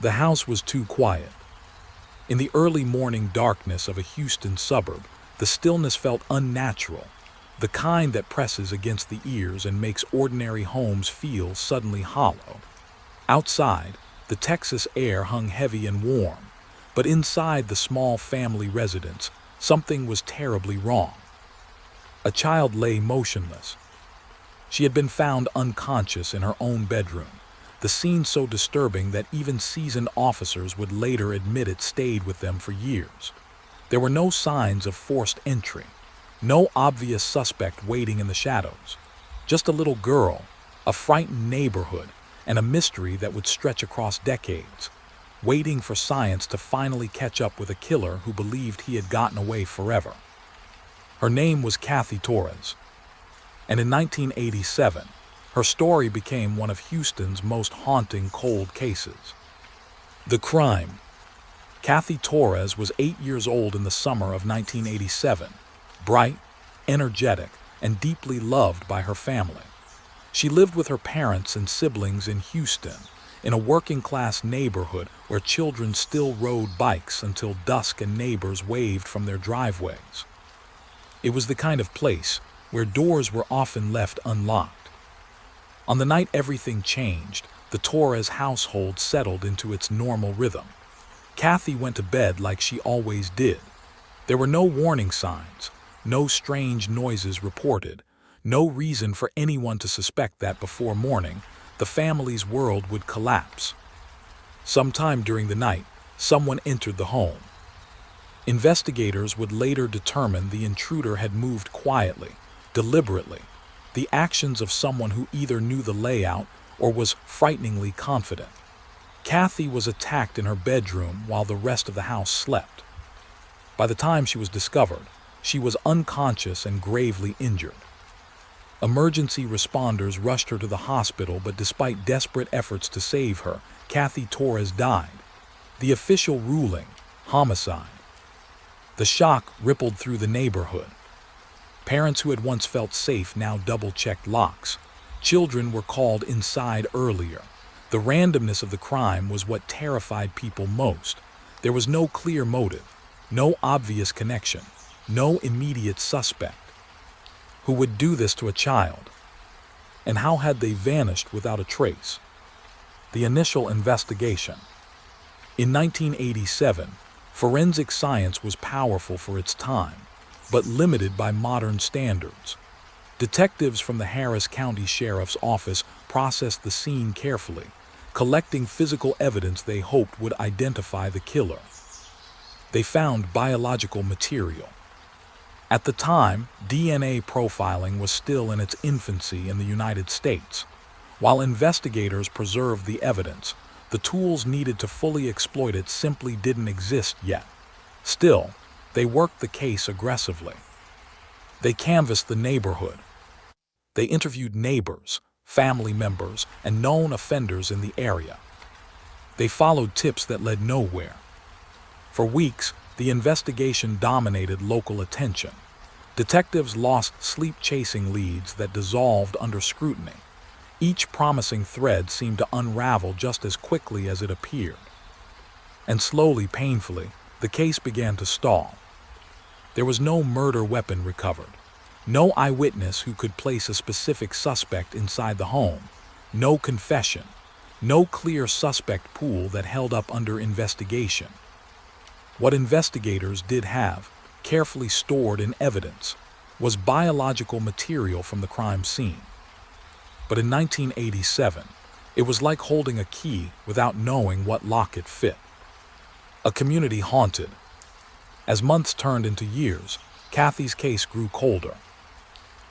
The house was too quiet. In the early morning darkness of a Houston suburb, the stillness felt unnatural, the kind that presses against the ears and makes ordinary homes feel suddenly hollow. Outside, the Texas air hung heavy and warm, but inside the small family residence, something was terribly wrong. A child lay motionless. She had been found unconscious in her own bedroom, the scene so disturbing that even seasoned officers would later admit it stayed with them for years. There were no signs of forced entry, no obvious suspect waiting in the shadows, just a little girl, a frightened neighborhood, and a mystery that would stretch across decades, waiting for science to finally catch up with a killer who believed he had gotten away forever. Her name was Kathy Torres, and in 1987, her story became one of Houston's most haunting cold cases. The crime. Kathy Torres was 8 years old in the summer of 1987, bright, energetic, and deeply loved by her family. She lived with her parents and siblings in Houston, in a working-class neighborhood where children still rode bikes until dusk and neighbors waved from their driveways. It was the kind of place where doors were often left unlocked. On the night everything changed, the Torres household settled into its normal rhythm. Kathy went to bed like she always did. There were no warning signs, no strange noises reported, no reason for anyone to suspect that before morning, the family's world would collapse. Sometime during the night, someone entered the home. Investigators would later determine the intruder had moved quietly, deliberately, the actions of someone who either knew the layout or was frighteningly confident. Kathy was attacked in her bedroom while the rest of the house slept. By the time she was discovered, she was unconscious and gravely injured. Emergency responders rushed her to the hospital, but despite desperate efforts to save her, Kathy Torres died. The official ruling, homicide. The shock rippled through the neighborhood. Parents who had once felt safe now double-checked locks. Children were called inside earlier. The randomness of the crime was what terrified people most. There was no clear motive, no obvious connection, no immediate suspect. Who would do this to a child? And how had they vanished without a trace? The initial investigation. In 1987, forensic science was powerful for its time, but limited by modern standards. Detectives from the Harris County Sheriff's Office processed the scene carefully, collecting physical evidence they hoped would identify the killer. They found biological material. At the time, DNA profiling was still in its infancy in the United States. While investigators preserved the evidence, the tools needed to fully exploit it simply didn't exist yet. Still, they worked the case aggressively. They canvassed the neighborhood. They interviewed neighbors, family members, and known offenders in the area. They followed tips that led nowhere. For weeks, the investigation dominated local attention. Detectives lost sleep chasing leads that dissolved under scrutiny. Each promising thread seemed to unravel just as quickly as it appeared. And slowly, painfully, the case began to stall. There was no murder weapon recovered, no eyewitness who could place a specific suspect inside the home, no confession, no clear suspect pool that held up under investigation. What investigators did have, carefully stored in evidence, was biological material from the crime scene. But in 1987, it was like holding a key without knowing what lock it fit. A community haunted. As months turned into years, Kathy's case grew colder.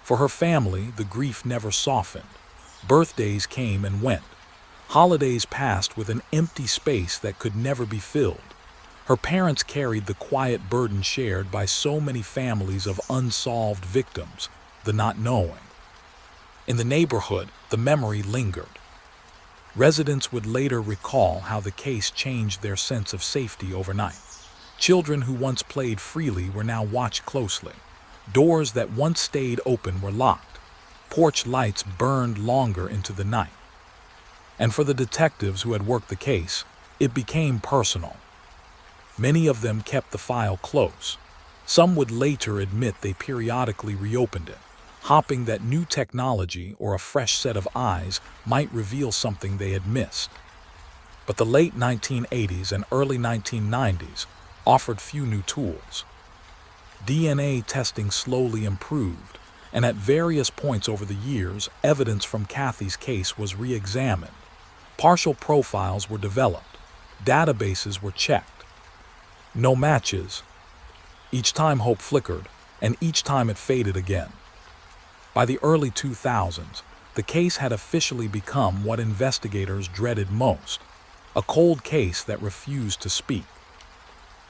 For her family, the grief never softened. Birthdays came and went. Holidays passed with an empty space that could never be filled. Her parents carried the quiet burden shared by so many families of unsolved victims, the not knowing. In the neighborhood, the memory lingered. Residents would later recall how the case changed their sense of safety overnight. Children who once played freely were now watched closely. Doors that once stayed open were locked. Porch lights burned longer into the night. And for the detectives who had worked the case, It became personal. Many of them kept the file close. Some would later admit they periodically reopened it, hoping that new technology or a fresh set of eyes might reveal something they had missed. But the late 1980s and early 1990s offered few new tools. DNA testing slowly improved, and at various points over the years, evidence from Kathy's case was re-examined. Partial profiles were developed. Databases were checked. No matches. Each time hope flickered, and each time it faded again. By the early 2000s, the case had officially become what investigators dreaded most, a cold case that refused to speak.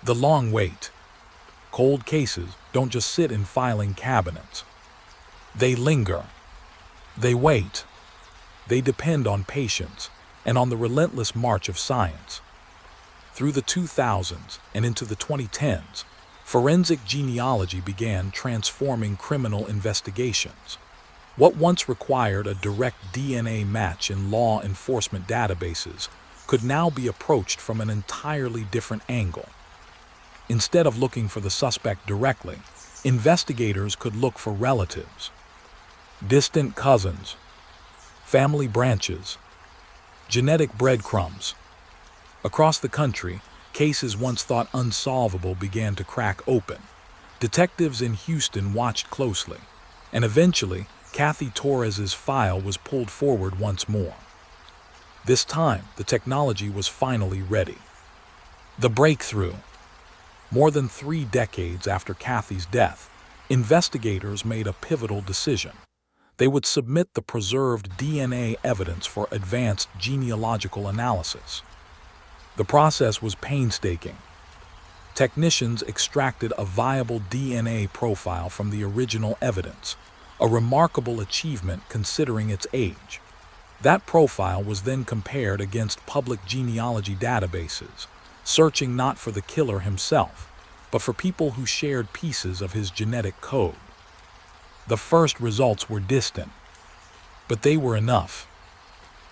The long wait. Cold cases don't just sit in filing cabinets. They linger. They wait. They depend on patience and on the relentless march of science. Through the 2000s and into the 2010s, forensic genealogy began transforming criminal investigations. What once required a direct DNA match in law enforcement databases could now be approached from an entirely different angle. Instead of looking for the suspect directly, investigators could look for relatives, distant cousins, family branches, genetic breadcrumbs. Across the country, cases once thought unsolvable began to crack open. Detectives in Houston watched closely, and eventually, Kathy Torres's file was pulled forward once more. This time, the technology was finally ready. The breakthrough. More than 3 decades after Kathy's death, investigators made a pivotal decision. They would submit the preserved DNA evidence for advanced genealogical analysis. The process was painstaking. Technicians extracted a viable DNA profile from the original evidence, a remarkable achievement considering its age. That profile was then compared against public genealogy databases, searching not for the killer himself, but for people who shared pieces of his genetic code. The first results were distant, but they were enough.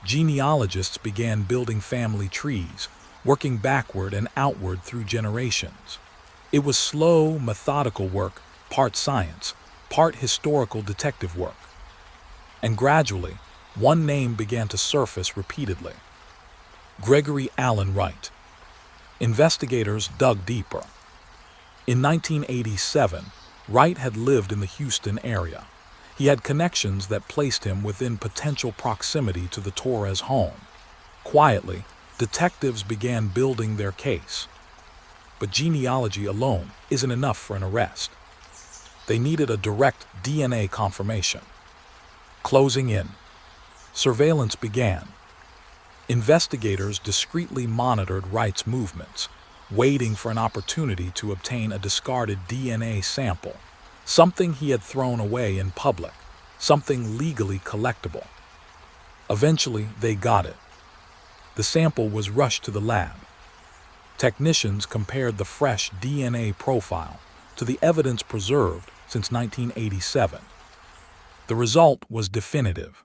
Genealogists began building family trees, working backward and outward through generations. It was slow, methodical work, part science, part historical detective work. And gradually, one name began to surface repeatedly: Gregory Allen Wright. Investigators dug deeper. In 1987, Wright had lived in the Houston area. He had connections that placed him within potential proximity to the Torres home. Quietly, detectives began building their case. But genealogy alone isn't enough for an arrest. They needed a direct DNA confirmation. Closing in. Surveillance began. Investigators discreetly monitored Wright's movements, waiting for an opportunity to obtain a discarded DNA sample, something he had thrown away in public, something legally collectible. Eventually, they got it. The sample was rushed to the lab. Technicians compared the fresh DNA profile to the evidence preserved since 1987. The result was definitive.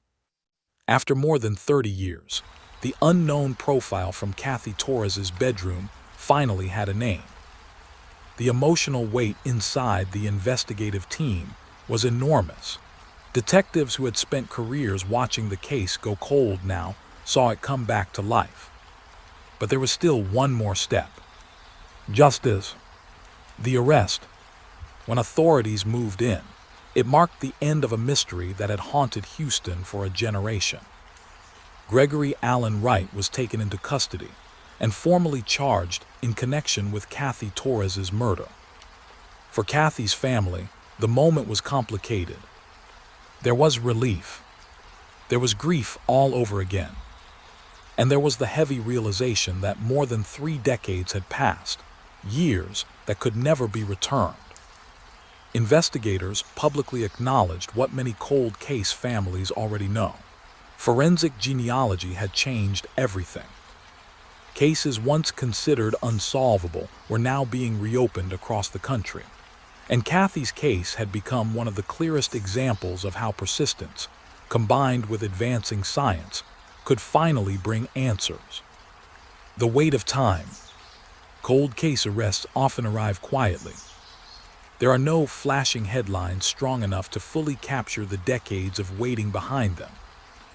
After more than 30 years, the unknown profile from Kathy Torres's bedroom finally had a name. The emotional weight inside the investigative team was enormous. Detectives who had spent careers watching the case go cold now saw it come back to life. But there was still one more step. Justice. The arrest. When authorities moved in, it marked the end of a mystery that had haunted Houston for a generation. Gregory Allen Wright was taken into custody and formally charged in connection with Kathy Torres's murder. For Kathy's family, the moment was complicated. There was relief. There was grief all over again. And there was the heavy realization that more than 3 decades had passed, years that could never be returned. Investigators publicly acknowledged what many cold case families already know. Forensic genealogy had changed everything. Cases once considered unsolvable were now being reopened across the country. And Kathy's case had become one of the clearest examples of how persistence, combined with advancing science, could finally bring answers. The weight of time. Cold case arrests often arrive quietly. There are no flashing headlines strong enough to fully capture the decades of waiting behind them.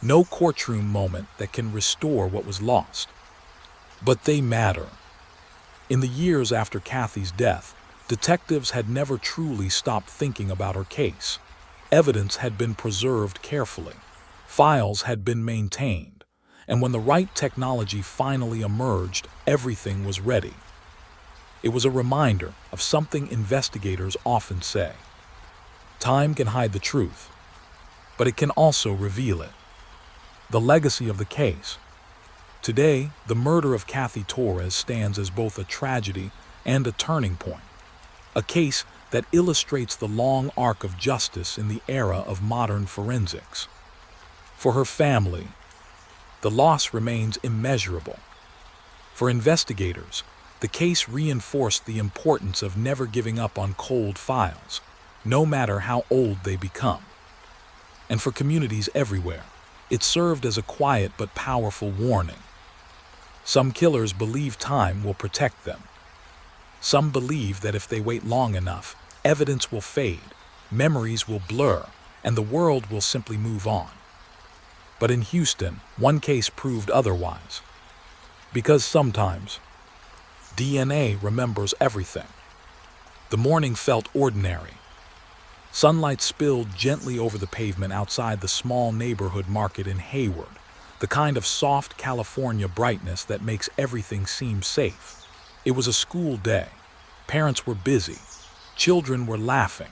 No courtroom moment that can restore what was lost. But they matter. In the years after Kathy's death, detectives had never truly stopped thinking about her case. Evidence had been preserved carefully. Files had been maintained. And when the right technology finally emerged, everything was ready. It was a reminder of something investigators often say. Time can hide the truth, but it can also reveal it. The legacy of the case. Today, the murder of Kathy Torres stands as both a tragedy and a turning point. A case that illustrates the long arc of justice in the era of modern forensics. For her family, the loss remains immeasurable. For investigators, the case reinforced the importance of never giving up on cold files, no matter how old they become. And for communities everywhere, it served as a quiet but powerful warning. Some killers believe time will protect them. Some believe that if they wait long enough, evidence will fade, memories will blur, and the world will simply move on. But in Houston, one case proved otherwise. Because sometimes, DNA remembers everything. The morning felt ordinary. Sunlight spilled gently over the pavement outside the small neighborhood market in Hayward, the kind of soft California brightness that makes everything seem safe. It was a school day. Parents were busy. Children were laughing.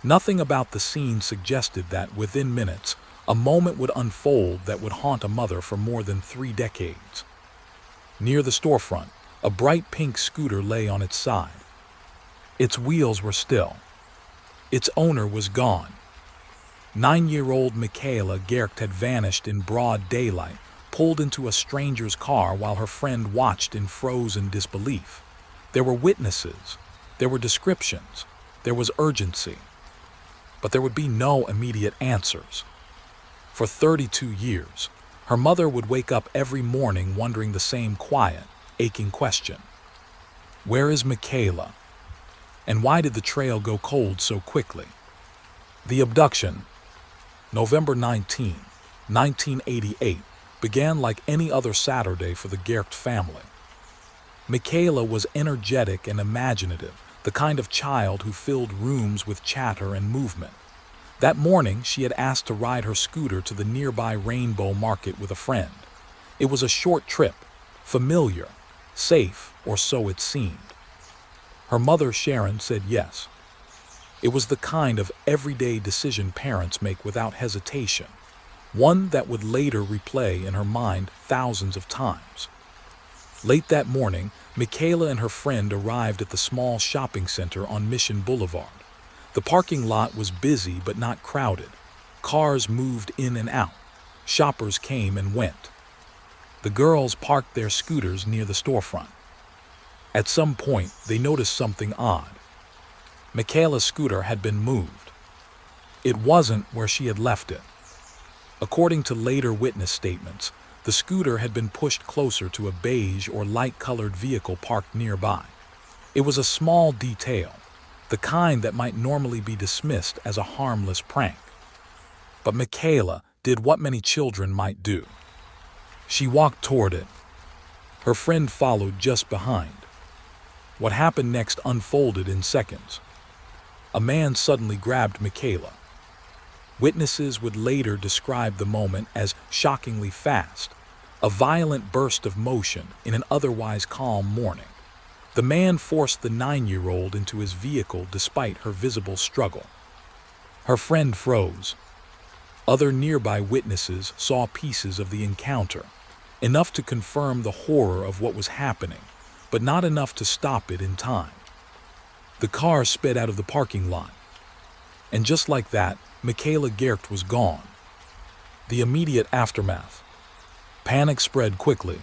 Nothing about the scene suggested that within minutes, a moment would unfold that would haunt a mother for more than 3 decades. Near the storefront, a bright pink scooter lay on its side. Its wheels were still. Its owner was gone. 9-year-old Michaela Gercht had vanished in broad daylight, pulled into a stranger's car while her friend watched in frozen disbelief. There were witnesses. There were descriptions. There was urgency. But there would be no immediate answers. For 32 years, her mother would wake up every morning wondering the same quiet, aching question. Where is Michaela? And why did the trail go cold so quickly? The abduction, November 19, 1988, began like any other Saturday for the Gercht family. Michaela was energetic and imaginative, the kind of child who filled rooms with chatter and movement. That morning, she had asked to ride her scooter to the nearby Rainbow Market with a friend. It was a short trip, familiar, safe, or so it seemed. Her mother, Sharon, said yes. It was the kind of everyday decision parents make without hesitation, one that would later replay in her mind thousands of times. Late that morning, Michaela and her friend arrived at the small shopping center on Mission Boulevard. The parking lot was busy but not crowded. Cars moved in and out. Shoppers came and went. The girls parked their scooters near the storefront. At some point, they noticed something odd. Michaela's scooter had been moved. It wasn't where she had left it. According to later witness statements, the scooter had been pushed closer to a beige or light-colored vehicle parked nearby. It was a small detail, the kind that might normally be dismissed as a harmless prank. But Michaela did what many children might do. She walked toward it. Her friend followed just behind. What happened next unfolded in seconds. A man suddenly grabbed Michaela. Witnesses would later describe the moment as shockingly fast, a violent burst of motion in an otherwise calm morning. The man forced the 9-year-old into his vehicle despite her visible struggle. Her friend froze. Other nearby witnesses saw pieces of the encounter, enough to confirm the horror of what was happening, but not enough to stop it in time. The car sped out of the parking lot. And just like that, Michaela Gercht was gone. The immediate aftermath. Panic spread quickly.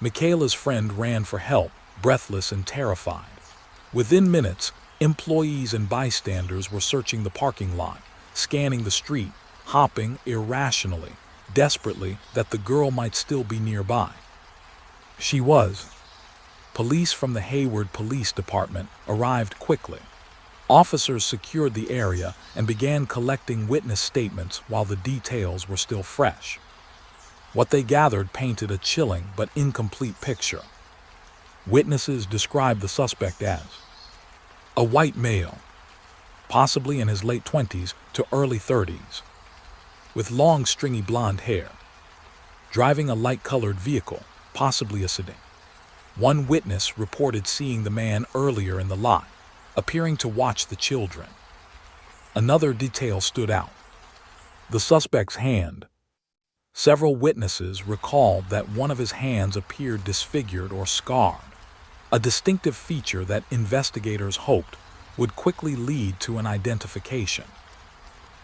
Michaela's friend ran for help, breathless and terrified. Within minutes, employees and bystanders were searching the parking lot, scanning the street, hopping irrationally, desperately that the girl might still be nearby. She was. Police from the Hayward Police Department arrived quickly. Officers secured the area and began collecting witness statements while the details were still fresh. What they gathered painted a chilling but incomplete picture. Witnesses described the suspect as a white male, possibly in his late 20s to early 30s, with long stringy blonde hair, driving a light-colored vehicle, possibly a sedan. One witness reported seeing the man earlier in the lot, appearing to watch the children. Another detail stood out: the suspect's hand. Several witnesses recalled that one of his hands appeared disfigured or scarred, a distinctive feature that investigators hoped would quickly lead to an identification.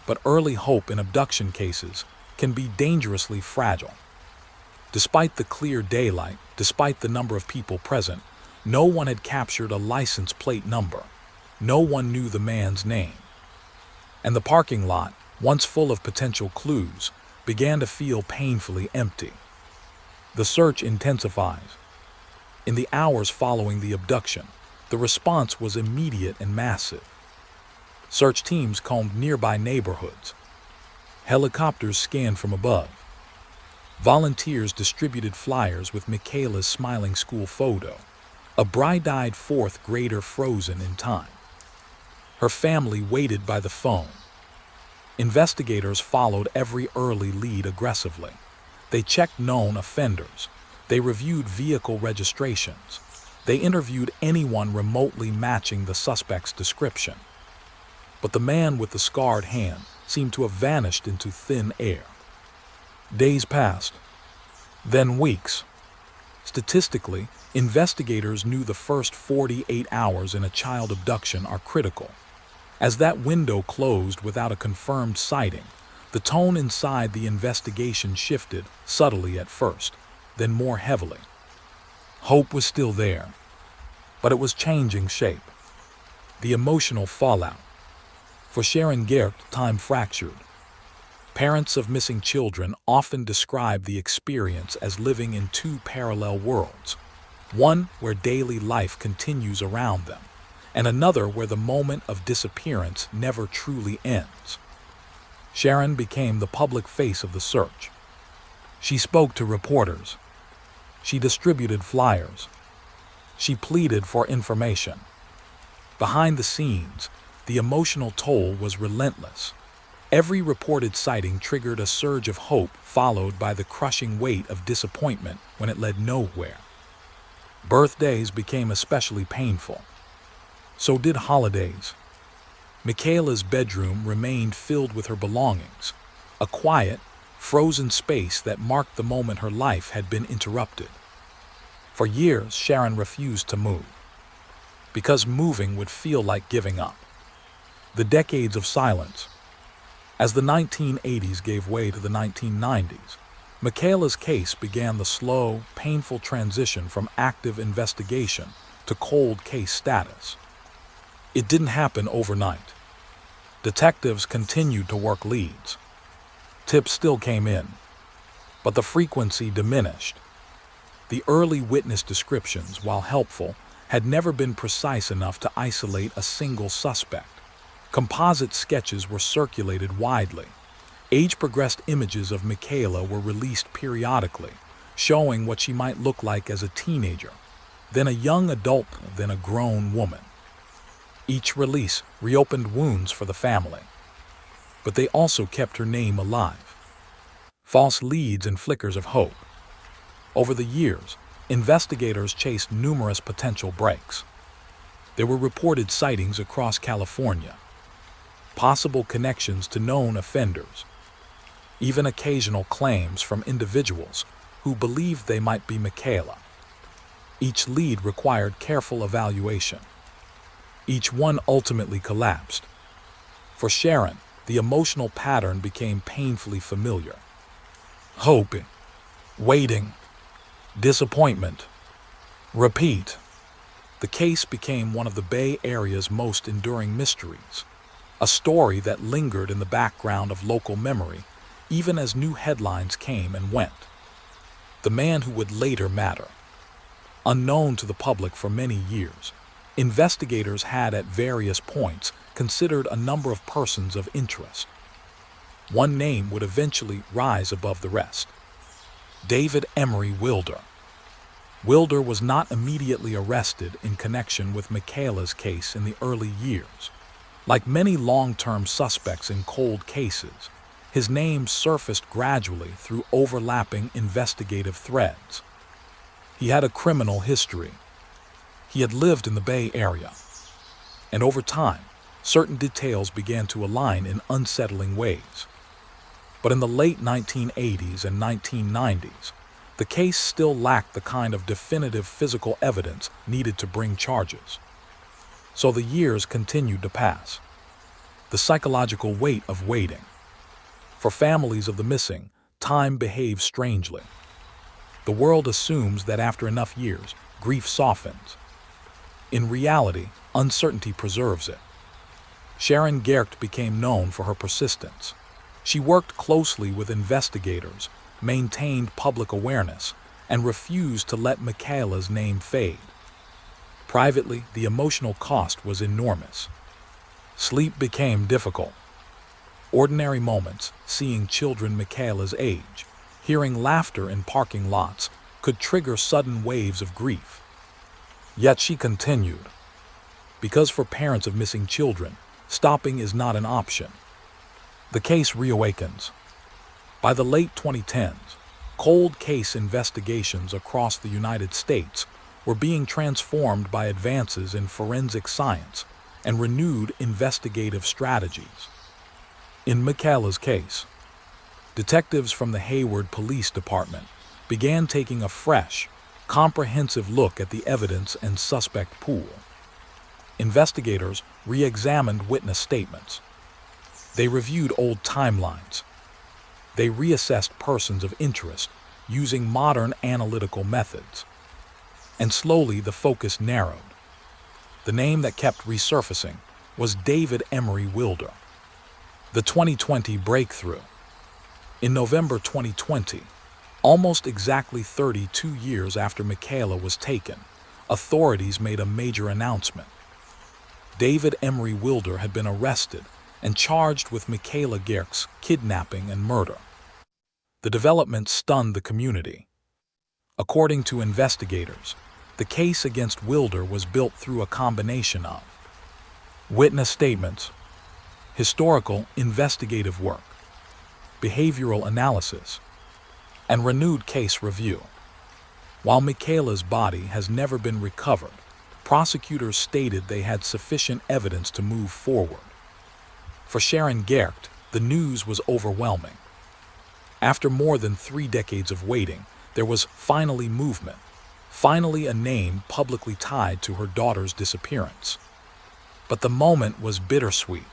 But early hope in abduction cases can be dangerously fragile. Despite the clear daylight, despite the number of people present, no one had captured a license plate number. No one knew the man's name. And the parking lot, once full of potential clues, began to feel painfully empty. The search intensifies. In the hours following the abduction, the response was immediate and massive. Search teams combed nearby neighborhoods. Helicopters scanned from above. Volunteers distributed flyers with Michaela's smiling school photo, a bright-eyed fourth grader frozen in time. Her family waited by the phone. Investigators followed every early lead aggressively. They checked known offenders. They reviewed vehicle registrations. They interviewed anyone remotely matching the suspect's description. But the man with the scarred hand seemed to have vanished into thin air. Days passed, then weeks. Statistically, investigators knew the first 48 hours in a child abduction are critical. As that window closed without a confirmed sighting, the tone inside the investigation shifted, subtly at first, then more heavily. Hope was still there, but it was changing shape. The emotional fallout. For Sharon Geert, time fractured. Parents of missing children often describe the experience as living in two parallel worlds, one where daily life continues around them, and another where the moment of disappearance never truly ends. Sharon became the public face of the search. She spoke to reporters. She distributed flyers. She pleaded for information. Behind the scenes, the emotional toll was relentless. Every reported sighting triggered a surge of hope, followed by the crushing weight of disappointment when it led nowhere. Birthdays became especially painful. So did holidays. Michaela's bedroom remained filled with her belongings, a quiet, frozen space that marked the moment her life had been interrupted. For years, Sharon refused to move, because moving would feel like giving up. The decades of silence. As the 1980s gave way to the 1990s, Michaela's case began the slow, painful transition from active investigation to cold case status. It didn't happen overnight. Detectives continued to work leads. Tips still came in, but the frequency diminished. The early witness descriptions, while helpful, had never been precise enough to isolate a single suspect. Composite sketches were circulated widely. Age-progressed images of Michaela were released periodically, showing what she might look like as a teenager, then a young adult, then a grown woman. Each release reopened wounds for the family, but they also kept her name alive. False leads and flickers of hope. Over the years, investigators chased numerous potential breaks. There were reported sightings across California, possible connections to known offenders, even occasional claims from individuals who believed they might be Michaela. Each lead required careful evaluation. Each one ultimately collapsed. For Sharon, the emotional pattern became painfully familiar. Hoping, waiting, disappointment, repeat. The case became one of the Bay Area's most enduring mysteries, a story that lingered in the background of local memory even as new headlines came and went. The man who would later matter. Unknown to the public for many years, investigators had at various points considered a number of persons of interest. One name would eventually rise above the rest: David Emery Wilder. Wilder was not immediately arrested in connection with Michaela's case in the early years. Like many long-term suspects in cold cases, his name surfaced gradually through overlapping investigative threads. He had a criminal history. He had lived in the Bay Area. And over time, certain details began to align in unsettling ways. But in the late 1980s and 1990s, the case still lacked the kind of definitive physical evidence needed to bring charges. So the years continued to pass. The psychological weight of waiting. For families of the missing, time behaves strangely. The world assumes that after enough years, grief softens. In reality, uncertainty preserves it. Sharon Gerecht became known for her persistence. She worked closely with investigators, maintained public awareness, and refused to let Michaela's name fade. Privately, the emotional cost was enormous. Sleep became difficult. Ordinary moments, seeing children Michaela's age, hearing laughter in parking lots, could trigger sudden waves of grief. Yet she continued. Because for parents of missing children, stopping is not an option. The case reawakens. By the late 2010s, cold case investigations across the United States were being transformed by advances in forensic science and renewed investigative strategies. In Michaela's case, detectives from the Hayward Police Department began taking a fresh, comprehensive look at the evidence and suspect pool. Investigators re-examined witness statements. They reviewed old timelines. They reassessed persons of interest using modern analytical methods. And slowly the focus narrowed. The name that kept resurfacing was David Emery Wilder. The 2020 breakthrough. In November 2020, almost exactly 32 years after Michaela was taken, authorities made a major announcement. David Emery Wilder had been arrested and charged with Michaela Gerecht's kidnapping and murder. The development stunned the community. According to investigators, the case against Wilder was built through a combination of witness statements, historical investigative work, behavioral analysis, and renewed case review. While Michaela's body has never been recovered, prosecutors stated they had sufficient evidence to move forward. For Sharon Gerecht, the news was overwhelming. After more than 3 decades of waiting, there was finally movement, finally a name publicly tied to her daughter's disappearance. But the moment was bittersweet,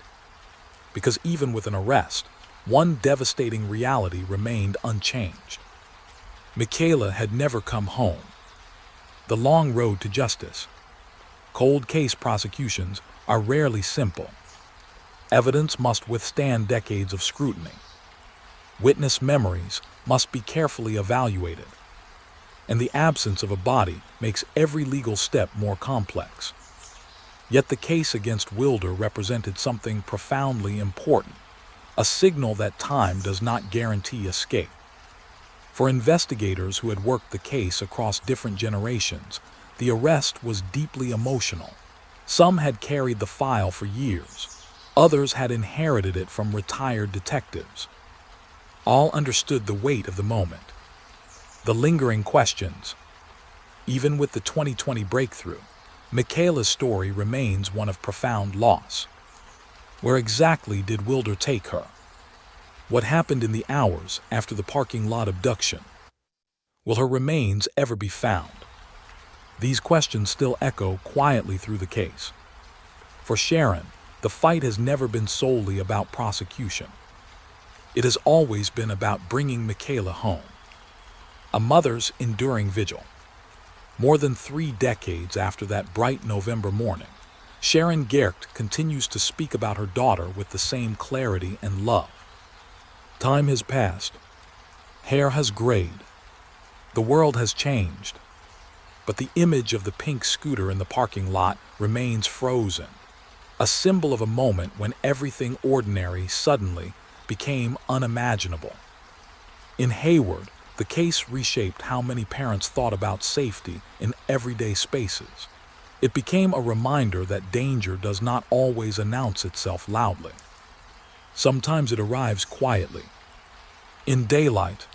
because even with an arrest, one devastating reality remained unchanged. Michaela had never come home. The long road to justice. Cold case prosecutions are rarely simple. Evidence must withstand decades of scrutiny. Witness memories must be carefully evaluated. And the absence of a body makes every legal step more complex. Yet the case against Wilder represented something profoundly important, a signal that time does not guarantee escape. For investigators who had worked the case across different generations, the arrest was deeply emotional. Some had carried the file for years. Others had inherited it from retired detectives. All understood the weight of the moment. The lingering questions. Even with the 2020 breakthrough, Michaela's story remains one of profound loss. Where exactly did Wilder take her? What happened in the hours after the parking lot abduction? Will her remains ever be found? These questions still echo quietly through the case. For Sharon, the fight has never been solely about prosecution. It has always been about bringing Michaela home. A mother's enduring vigil. More than 3 decades after that bright November morning, Sharon Gerecht continues to speak about her daughter with the same clarity and love. Time has passed. Hair has grayed. The world has changed. but the image of the pink scooter in the parking lot remains frozen, a symbol of a moment when everything ordinary suddenly became unimaginable. In Hayward, the case reshaped how many parents thought about safety in everyday spaces. It became a reminder that danger does not always announce itself loudly. Sometimes it arrives quietly, in daylight,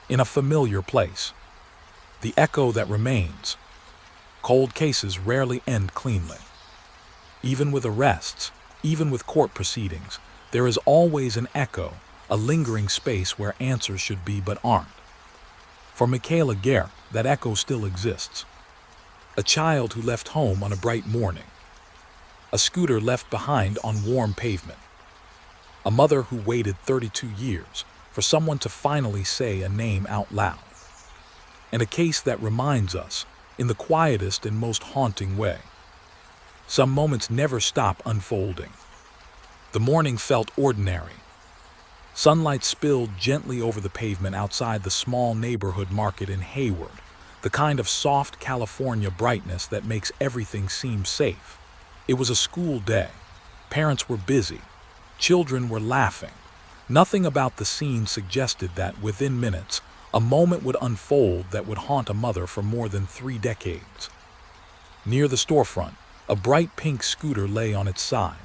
in a familiar place. The echo that remains. Cold cases rarely end cleanly. Even with arrests, even with court proceedings, there is always an echo, a lingering space where answers should be but aren't. For Michaela Garrett, that echo still exists. A child who left home on a bright morning. A scooter left behind on warm pavement. A mother who waited 32 years for someone to finally say a name out loud. And a case that reminds us, in the quietest and most haunting way. Some moments never stop unfolding. The morning felt ordinary. Sunlight spilled gently over the pavement outside the small neighborhood market in Hayward, the kind of soft California brightness that makes everything seem safe. It was a school day. Parents were busy. Children were laughing. Nothing about the scene suggested that, within minutes, a moment would unfold that would haunt a mother for more than 3 decades. Near the storefront, a bright pink scooter lay on its side.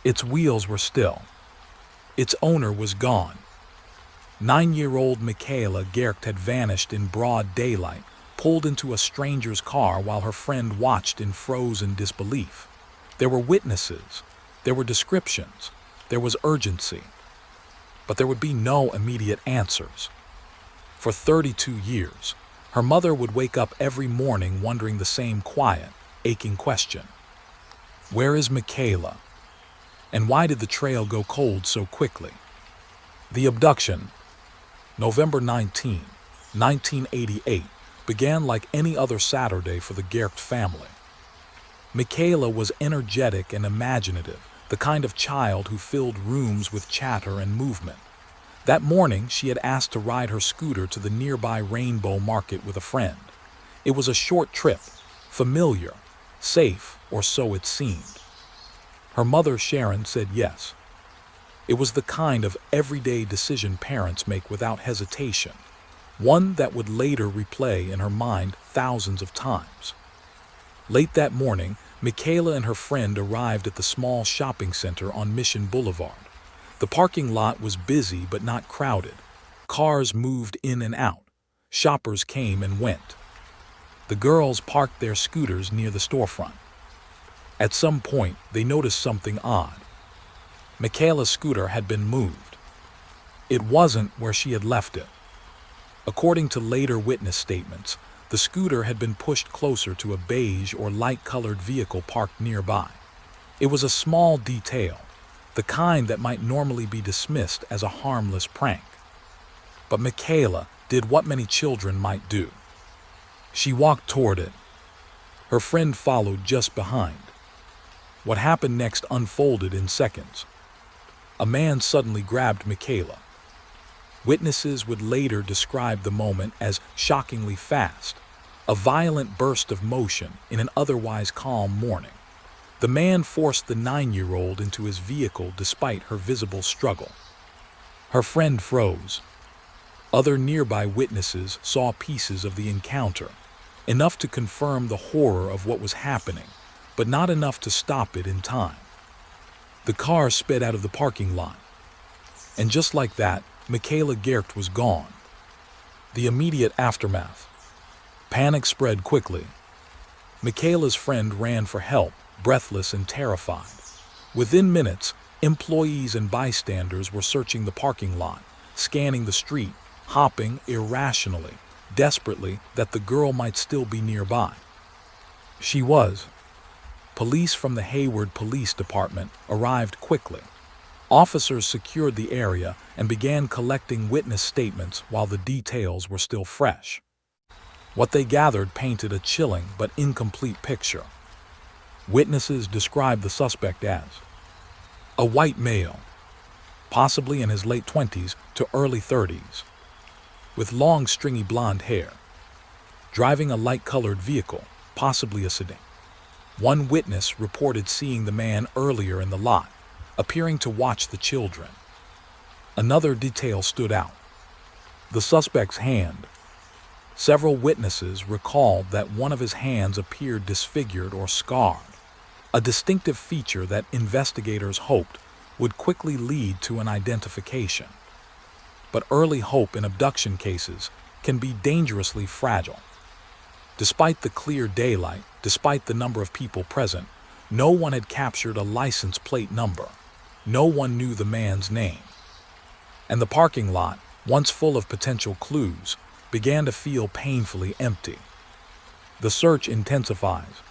Its wheels were still. Its owner was gone. 9-year-old Michaela Garrett had vanished in broad daylight, pulled into a stranger's car while her friend watched in frozen disbelief. There were witnesses. There were descriptions. There was urgency. But there would be no immediate answers. For 32 years, her mother would wake up every morning wondering the same quiet, aching question. Where is Michaela? And why did the trail go cold so quickly? The abduction, November 19, 1988, began like any other Saturday for the Garrett family. Michaela was energetic and imaginative, the kind of child who filled rooms with chatter and movement. That morning, she had asked to ride her scooter to the nearby Rainbow Market with a friend. It was a short trip, familiar, safe, or so it seemed. Her mother, Sharon, said yes. It was the kind of everyday decision parents make without hesitation, one that would later replay in her mind thousands of times. Late that morning, Michaela and her friend arrived at the small shopping center on Mission Boulevard. The parking lot was busy but not crowded. Cars moved in and out. Shoppers came and went. The girls parked their scooters near the storefront. At some point, they noticed something odd. Michaela's scooter had been moved. It wasn't where she had left it. According to later witness statements, the scooter had been pushed closer to a beige or light-colored vehicle parked nearby. It was a small detail, the kind that might normally be dismissed as a harmless prank. But Michaela did what many children might do. She walked toward it. Her friend followed just behind. What happened next unfolded in seconds. A man suddenly grabbed Michaela. Witnesses would later describe the moment as shockingly fast, a violent burst of motion in an otherwise calm morning. The man forced the 9-year-old into his vehicle despite her visible struggle. Her friend froze. Other nearby witnesses saw pieces of the encounter, enough to confirm the horror of what was happening, but not enough to stop it in time. The car sped out of the parking lot. And just like that, Michaela Garrett was gone. The immediate aftermath. Panic spread quickly. Michaela's friend ran for help, breathless and terrified. Within minutes, employees and bystanders were searching the parking lot, scanning the street, hopping irrationally, desperately that the girl might still be nearby. She was. Police from the Hayward Police Department arrived quickly. Officers secured the area and began collecting witness statements while the details were still fresh. What they gathered painted a chilling but incomplete picture. Witnesses described the suspect as a white male, possibly in his late 20s to early 30s, with long stringy blonde hair. driving a light-colored vehicle, possibly a sedan. One witness reported seeing the man earlier in the lot, appearing to watch the children. Another detail stood out: the suspect's hand. Several witnesses recalled that one of his hands appeared disfigured or scarred, a distinctive feature that investigators hoped would quickly lead to an identification. But early hope in abduction cases can be dangerously fragile. Despite the clear daylight, despite the number of people present, no one had captured a license plate number. No one knew the man's name. And the parking lot, once full of potential clues, began to feel painfully empty. The search intensifies.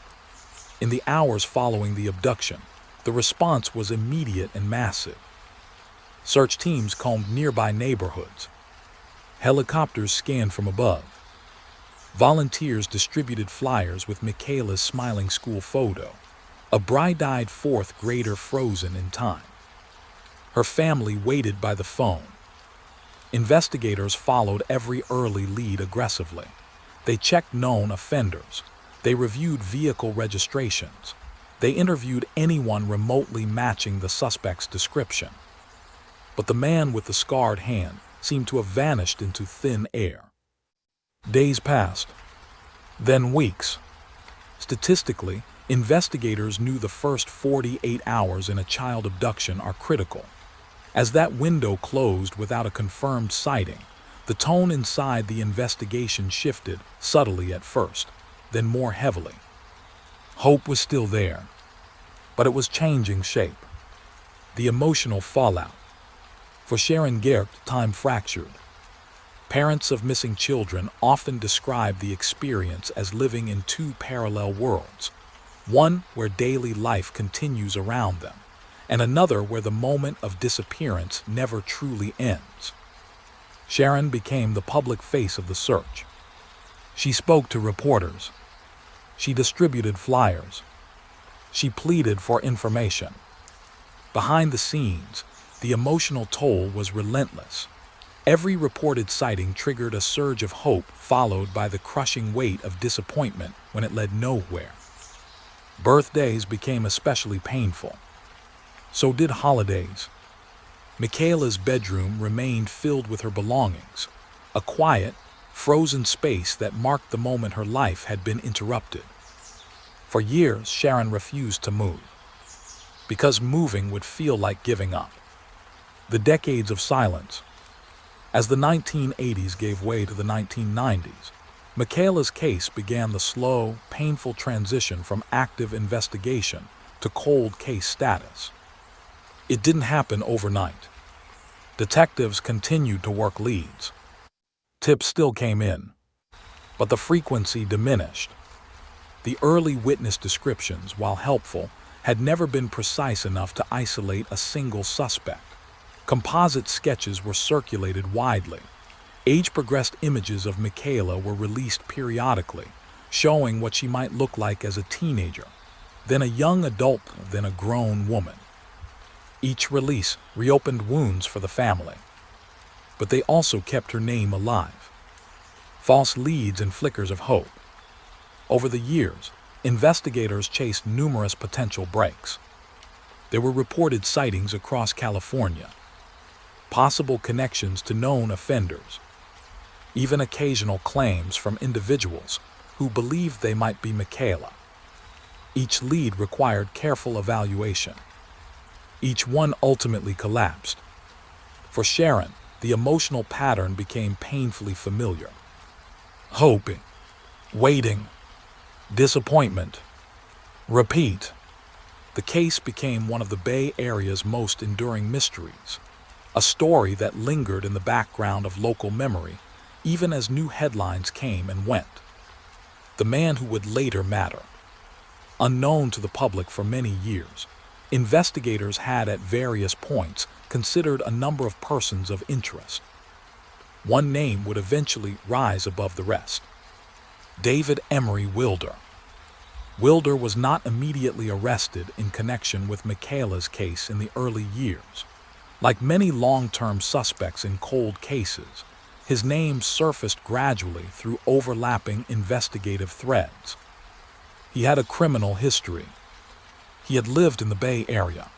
In the hours following the abduction, the response was immediate and massive. Search teams combed nearby neighborhoods. Helicopters scanned from above. Volunteers distributed flyers with Michaela's smiling school photo, a bright-eyed fourth grader frozen in time. Her family waited by the phone. Investigators followed every early lead aggressively. They checked known offenders. They reviewed vehicle registrations. They interviewed anyone remotely matching the suspect's description. But the man with the scarred hand seemed to have vanished into thin air. Days passed, then weeks. Statistically, investigators knew the first 48 hours in a child abduction are critical. As that window closed without a confirmed sighting, the tone inside the investigation shifted, subtly at first, then more heavily. Hope was still there, but it was changing shape. The emotional fallout. For Sharon Geert, time fractured. Parents of missing children often describe the experience as living in two parallel worlds, one where daily life continues around them, and another where the moment of disappearance never truly ends. Sharon became the public face of the search. She spoke to reporters. She distributed flyers. She pleaded for information. Behind the scenes, the emotional toll was relentless. Every reported sighting triggered a surge of hope, followed by the crushing weight of disappointment when it led nowhere. Birthdays became especially painful. So did holidays. Michaela's bedroom remained filled with her belongings, a quiet, frozen space that marked the moment her life had been interrupted. For years, Sharon refused to move, because moving would feel like giving up. The decades of silence. As the 1980s gave way to the 1990s, Michaela's case began the slow, painful transition from active investigation to cold case status. It didn't happen overnight. Detectives continued to work leads. Tips still came in, but the frequency diminished. The early witness descriptions, while helpful, had never been precise enough to isolate a single suspect. Composite sketches were circulated widely. Age-progressed images of Michaela were released periodically, showing what she might look like as a teenager, then a young adult, then a grown woman. Each release reopened wounds for the family, but they also kept her name alive. False leads and flickers of hope. Over the years, investigators chased numerous potential breaks. There were reported sightings across California, possible connections to known offenders, even occasional claims from individuals who believed they might be Michaela. Each lead required careful evaluation. Each one ultimately collapsed. For Sharon, the emotional pattern became painfully familiar. Hoping, waiting, disappointment, repeat. The case became one of the Bay Area's most enduring mysteries, a story that lingered in the background of local memory even as new headlines came and went. The man who would later matter. Unknown to the public for many years, investigators had at various points considered a number of persons of interest. One name would eventually rise above the rest: David Emery Wilder. Wilder was not immediately arrested in connection with Michaela's case in the early years. Like many long-term suspects in cold cases, His name surfaced gradually through overlapping investigative threads. He had a criminal history. He had lived in the Bay Area.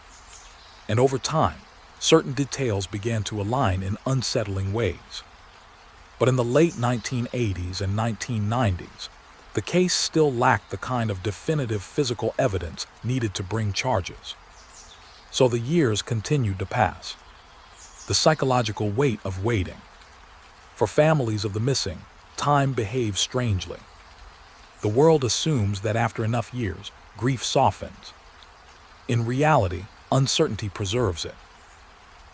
And over time, certain details began to align in unsettling ways. But in the late 1980s and 1990s, the case still lacked the kind of definitive physical evidence needed to bring charges. So the years continued to pass. The psychological weight of waiting. For families of the missing, time behaves strangely. The world assumes that after enough years, grief softens. In reality, uncertainty preserves it.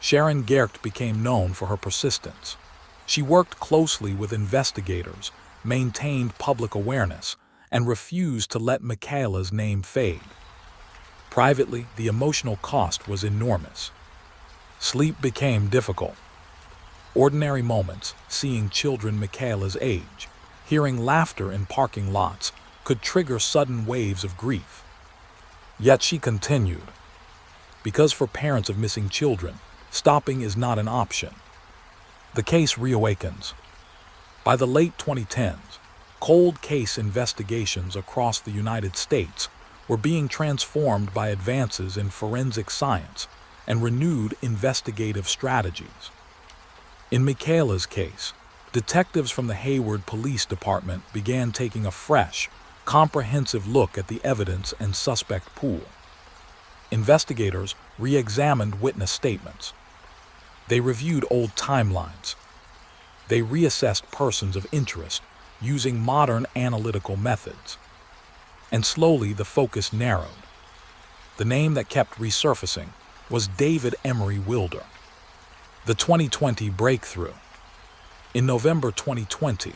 Sharon Geert became known for her persistence. She worked closely with investigators, maintained public awareness, and refused to let Michaela's name fade. Privately, the emotional cost was enormous. Sleep became difficult. Ordinary moments, seeing children Michaela's age, hearing laughter in parking lots, could trigger sudden waves of grief. Yet she continued. Because for parents of missing children, stopping is not an option. The case reawakens. By the late 2010s, cold case investigations across the United States were being transformed by advances in forensic science and renewed investigative strategies. In Michaela's case, detectives from the Hayward Police Department began taking a fresh, comprehensive look at the evidence and suspect pool. Investigators re-examined witness statements. They reviewed old timelines. They reassessed persons of interest using modern analytical methods. And slowly the focus narrowed. The name that kept resurfacing was David Emery Wilder. The 2020 breakthrough. In November 2020,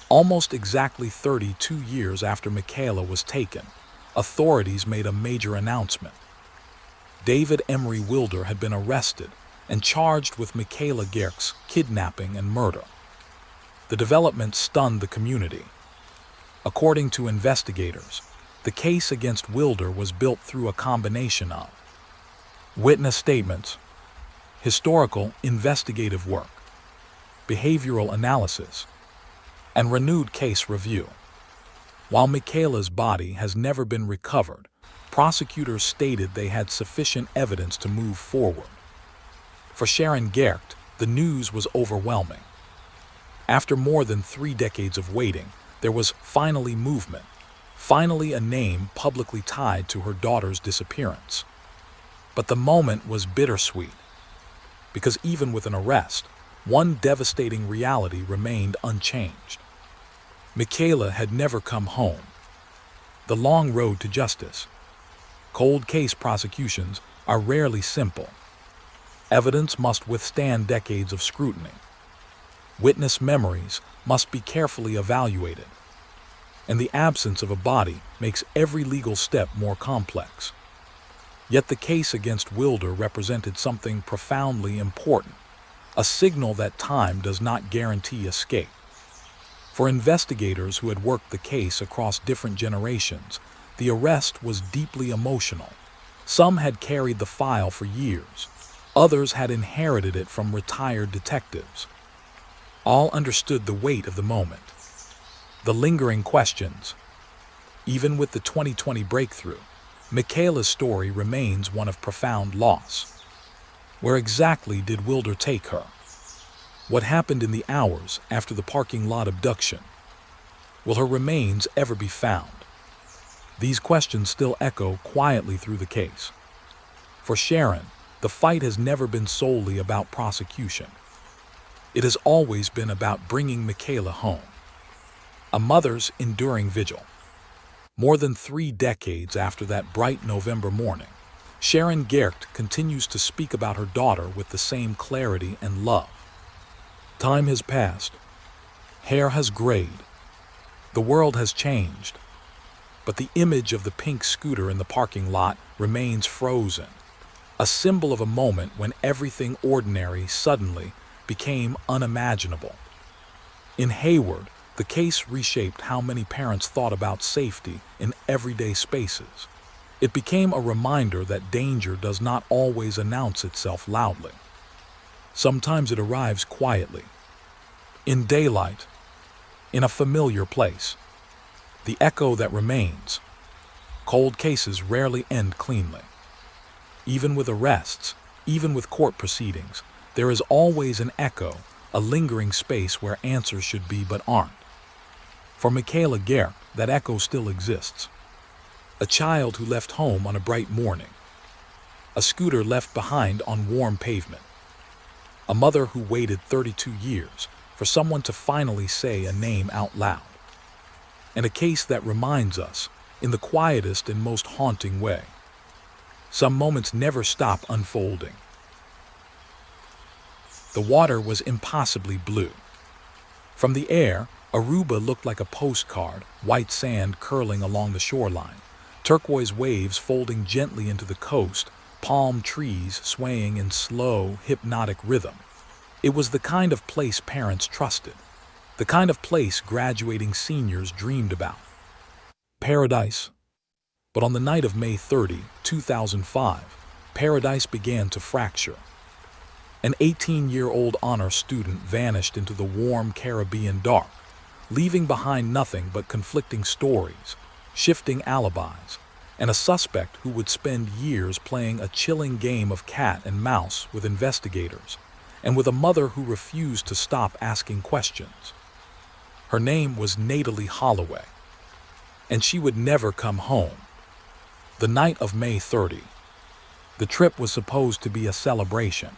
almost exactly 32 years after Michaela was taken, authorities made a major announcement. David Emery Wilder had been arrested and charged with Michaela Geert's kidnapping and murder. The development stunned the community. According to investigators, the case against Wilder was built through a combination of witness statements, historical investigative work, behavioral analysis, and renewed case review. While Michaela's body has never been recovered, prosecutors stated they had sufficient evidence to move forward. For Sharon Geert, the news was overwhelming. After more than 3 decades of waiting, there was finally movement, finally a name publicly tied to her daughter's disappearance. But the moment was bittersweet, because even with an arrest, one devastating reality remained unchanged. Michaela had never come home. The long road to justice. Cold case prosecutions are rarely simple. Evidence must withstand decades of scrutiny. Witness memories must be carefully evaluated. And the absence of a body makes every legal step more complex. Yet the case against Wilder represented something profoundly important, a signal that time does not guarantee escape. For investigators who had worked the case across different generations, the arrest was deeply emotional. Some had carried the file for years. Others had inherited it from retired detectives. All understood the weight of the moment. The lingering questions. Even with the 2020 breakthrough, Michaela's story remains one of profound loss. Where exactly did Wilder take her? What happened in the hours after the parking lot abduction? Will her remains ever be found? These questions still echo quietly through the case. For Sharon, the fight has never been solely about prosecution. It has always been about bringing Michaela home. A mother's enduring vigil. More than 3 decades after that bright November morning, Sharon Geert continues to speak about her daughter with the same clarity and love. Time has passed. Hair has grayed. The world has changed. But the image of the pink scooter in the parking lot remains frozen, a symbol of a moment when everything ordinary suddenly became unimaginable. In Hayward, the case reshaped how many parents thought about safety in everyday spaces. It became a reminder that danger does not always announce itself loudly. Sometimes it arrives quietly. In daylight, in a familiar place, the echo that remains. Cold cases rarely end cleanly. Even with arrests, even with court proceedings, there is always an echo, a lingering space where answers should be but aren't. For Michaela Gare, that echo still exists. A child who left home on a bright morning. A scooter left behind on warm pavement. A mother who waited 32 years for someone to finally say a name out loud. And a case that reminds us, in the quietest and most haunting way, some moments never stop unfolding. The water was impossibly blue. From the air, Aruba looked like a postcard, white sand curling along the shoreline, turquoise waves folding gently into the coast, palm trees swaying in slow, hypnotic rhythm. It was the kind of place parents trusted, the kind of place graduating seniors dreamed about. Paradise. But on the night of May 30, 2005, paradise began to fracture. An 18-year-old honor student vanished into the warm Caribbean dark, leaving behind nothing but conflicting stories, shifting alibis, and a suspect who would spend years playing a chilling game of cat and mouse with investigators, and with a mother who refused to stop asking questions. Her name was Natalie Holloway, and she would never come home. The night of May 30. The trip was supposed to be a celebration.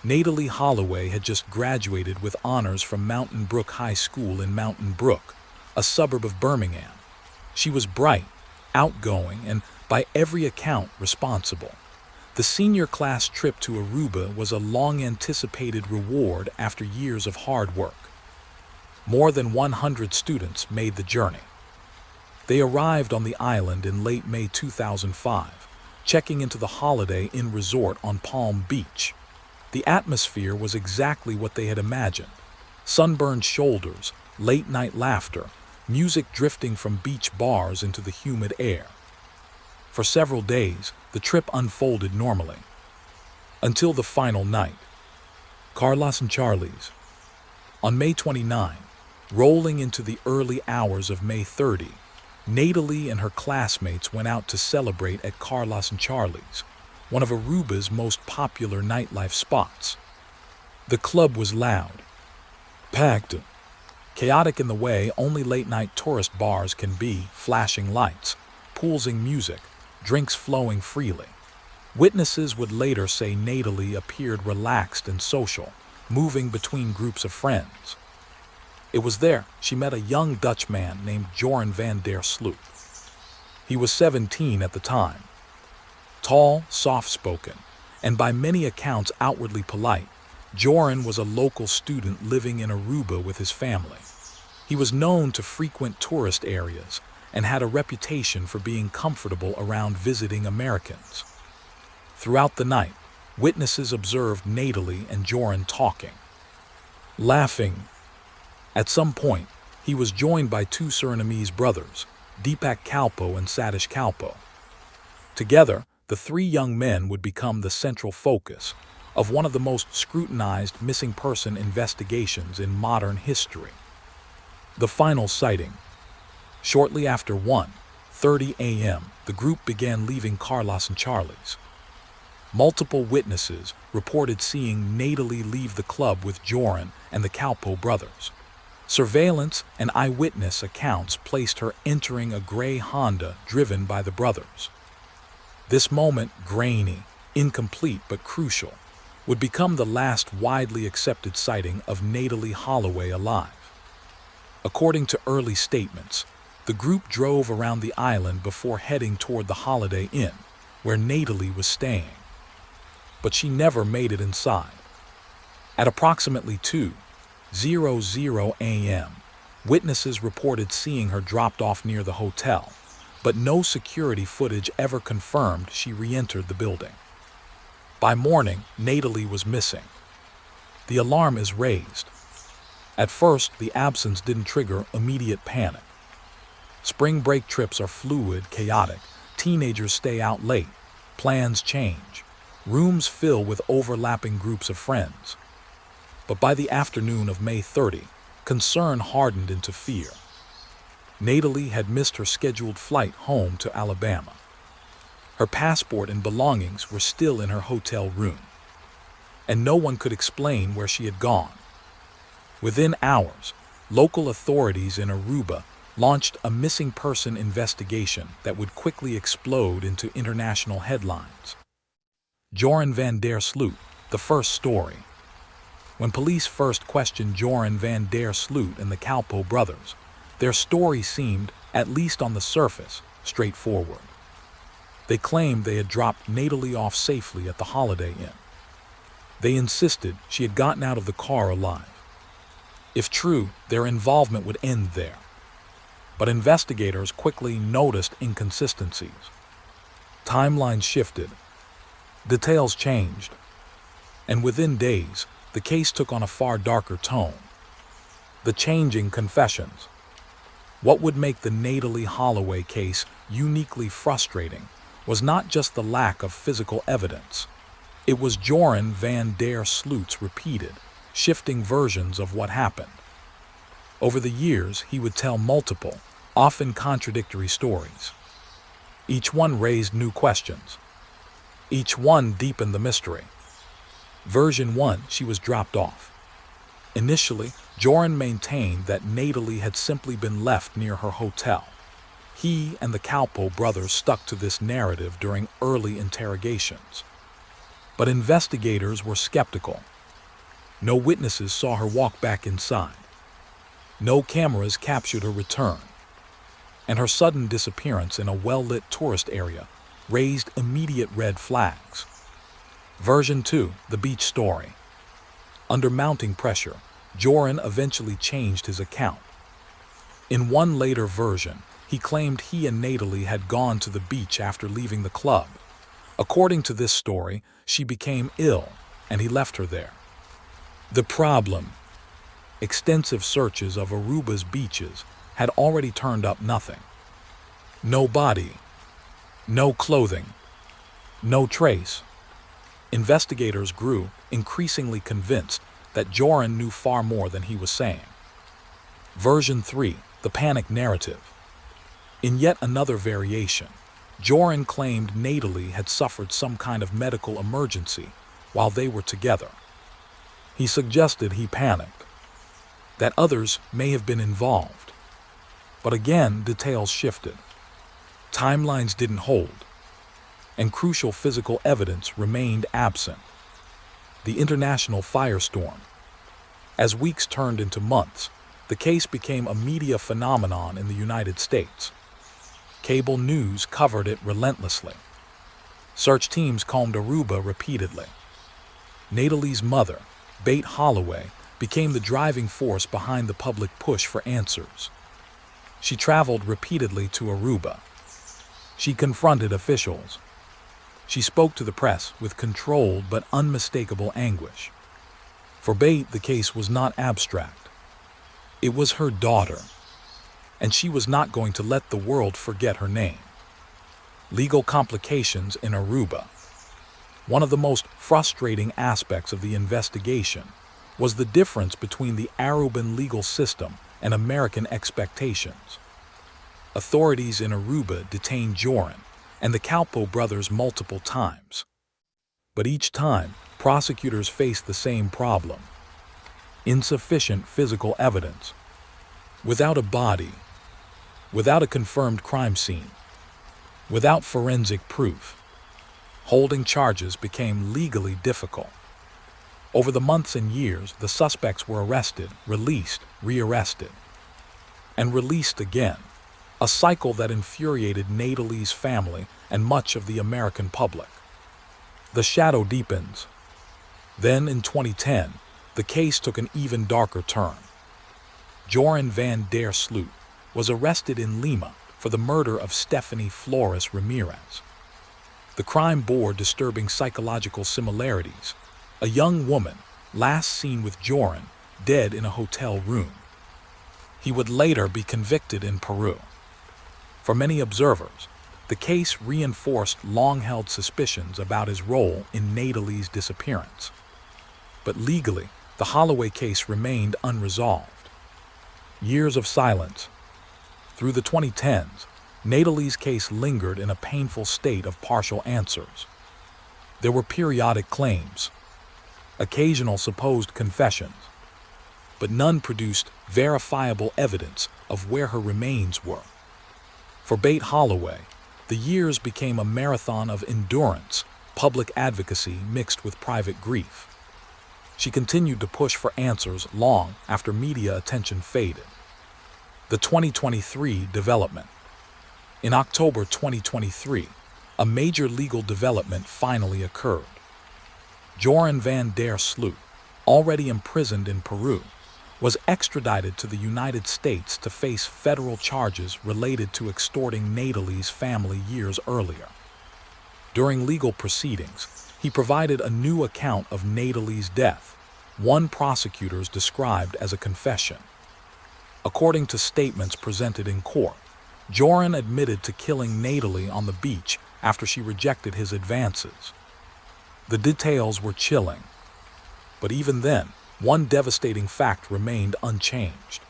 Natalie Holloway had just graduated with honors from Mountain Brook High School in Mountain Brook, a suburb of Birmingham. She was bright, outgoing, and by every account responsible. The senior class trip to Aruba was a long-anticipated reward after years of hard work. More than 100 students made the journey. They arrived on the island in late May 2005, checking into the Holiday Inn resort on Palm Beach. The atmosphere was exactly what they had imagined. Sunburned shoulders, late-night laughter, music drifting from beach bars into the humid air. For several days, the trip unfolded normally. Until the final night. Carlos and Charlie's. On May 29, rolling into the early hours of May 30, Natalie and her classmates went out to celebrate at Carlos and Charlie's, one of Aruba's most popular nightlife spots. The club was loud, packed, chaotic in the way only late-night tourist bars can be, flashing lights, pulsing music, drinks flowing freely. Witnesses would later say Natalie appeared relaxed and social, moving between groups of friends. It was there she met a young Dutch man named Joran van der Sloot. He was 17 at the time. Tall, soft-spoken, and by many accounts outwardly polite, Joran was a local student living in Aruba with his family. He was known to frequent tourist areas and had a reputation for being comfortable around visiting Americans. Throughout the night, witnesses observed Natalie and Joran talking, laughing. At some point, he was joined by two Surinamese brothers, Deepak Kalpo and Satish Kalpo. Together, the three young men would become the central focus of one of the most scrutinized missing person investigations in modern history. The final sighting. Shortly after 1:30 a.m., the group began leaving Carlos and Charlie's. Multiple witnesses reported seeing Natalie leave the club with Joran and the Kalpo brothers. Surveillance and eyewitness accounts placed her entering a gray Honda driven by the brothers. This moment, grainy, incomplete but crucial, would become the last widely accepted sighting of Natalie Holloway alive. According to early statements, the group drove around the island before heading toward the Holiday Inn, where Natalie was staying. But she never made it inside. At approximately 2:00 a.m., witnesses reported seeing her dropped off near the hotel, but no security footage ever confirmed she re-entered the building. By morning, Natalie was missing. The alarm is raised. At first, the absence didn't trigger immediate panic. Spring break trips are fluid, chaotic. Teenagers stay out late. Plans change. Rooms fill with overlapping groups of friends. But by the afternoon of May 30, concern hardened into fear. Natalie had missed her scheduled flight home to Alabama. Her passport and belongings were still in her hotel room, and no one could explain where she had gone. Within hours, local authorities in Aruba launched a missing person investigation that would quickly explode into international headlines. Joran van der Sloot, the first story. When police first questioned Joran van der Sloot and the Kalpo brothers, their story seemed, at least on the surface, straightforward. They claimed they had dropped Natalie off safely at the Holiday Inn. They insisted she had gotten out of the car alive. If true, their involvement would end there. But investigators quickly noticed inconsistencies. Timelines shifted. Details changed. And within days, the case took on a far darker tone. The changing confessions. What would make the Natalie Holloway case uniquely frustrating was not just the lack of physical evidence. It was Joran van der Sloot's repeated, shifting versions of what happened. Over the years, he would tell multiple, often contradictory stories. Each one raised new questions. Each one deepened the mystery. Version 1, she was dropped off. Initially, Joran maintained that Natalie had simply been left near her hotel. He and the Kalpo brothers stuck to this narrative during early interrogations. But investigators were skeptical. No witnesses saw her walk back inside. No cameras captured her return. And her sudden disappearance in a well-lit tourist area raised immediate red flags. Version 2, the beach story. Under mounting pressure, Joran eventually changed his account. In one later version, he claimed he and Natalie had gone to the beach after leaving the club. According to this story, she became ill, and he left her there. The problem: extensive searches of Aruba's beaches had already turned up nothing. No body, no clothing, no trace. Investigators grew increasingly convinced that Joran knew far more than he was saying. Version 3, the panic narrative. In yet another variation, Joran claimed Natalie had suffered some kind of medical emergency while they were together. He suggested he panicked, that others may have been involved. But again, details shifted. Timelines didn't hold, and crucial physical evidence remained absent. The international firestorm. As weeks turned into months, the case became a media phenomenon in the United States. Cable news covered it relentlessly. Search teams combed Aruba repeatedly. Natalie's mother, Bate Holloway, became the driving force behind the public push for answers. She traveled repeatedly to Aruba. She confronted officials. She spoke to the press with controlled but unmistakable anguish. For Bate, the case was not abstract. It was her daughter, and she was not going to let the world forget her name. Legal complications in Aruba. One of the most frustrating aspects of the investigation was the difference between the Aruban legal system and American expectations. Authorities in Aruba detained Joran and the Kalpo brothers multiple times. But each time, prosecutors faced the same problem: insufficient physical evidence. Without a body, without a confirmed crime scene, without forensic proof, holding charges became legally difficult. Over the months and years, the suspects were arrested, released, rearrested, and released again, a cycle that infuriated Natalie's family and much of the American public. The shadow deepens. Then, in 2010, the case took an even darker turn. Joran van der Sloot was arrested in Lima for the murder of Stephanie Flores Ramirez. The crime bore disturbing psychological similarities. A young woman, last seen with Joran, dead in a hotel room. He would later be convicted in Peru. For many observers, the case reinforced long-held suspicions about his role in Natalie's disappearance. But legally, the Holloway case remained unresolved. Years of silence. Through the 2010s, Natalie's case lingered in a painful state of partial answers. There were periodic claims, occasional supposed confessions, but none produced verifiable evidence of where her remains were. For Bate Holloway, the years became a marathon of endurance, public advocacy mixed with private grief. She continued to push for answers long after media attention faded. The 2023 development. In October 2023, a major legal development finally occurred. Joran van der Sloot, already imprisoned in Peru, was extradited to the United States to face federal charges related to extorting Natalie's family years earlier. During legal proceedings, he provided a new account of Natalie's death, one prosecutors described as a confession. According to statements presented in court, Joran admitted to killing Natalie on the beach after she rejected his advances. The details were chilling, but even then, one devastating fact remained unchanged.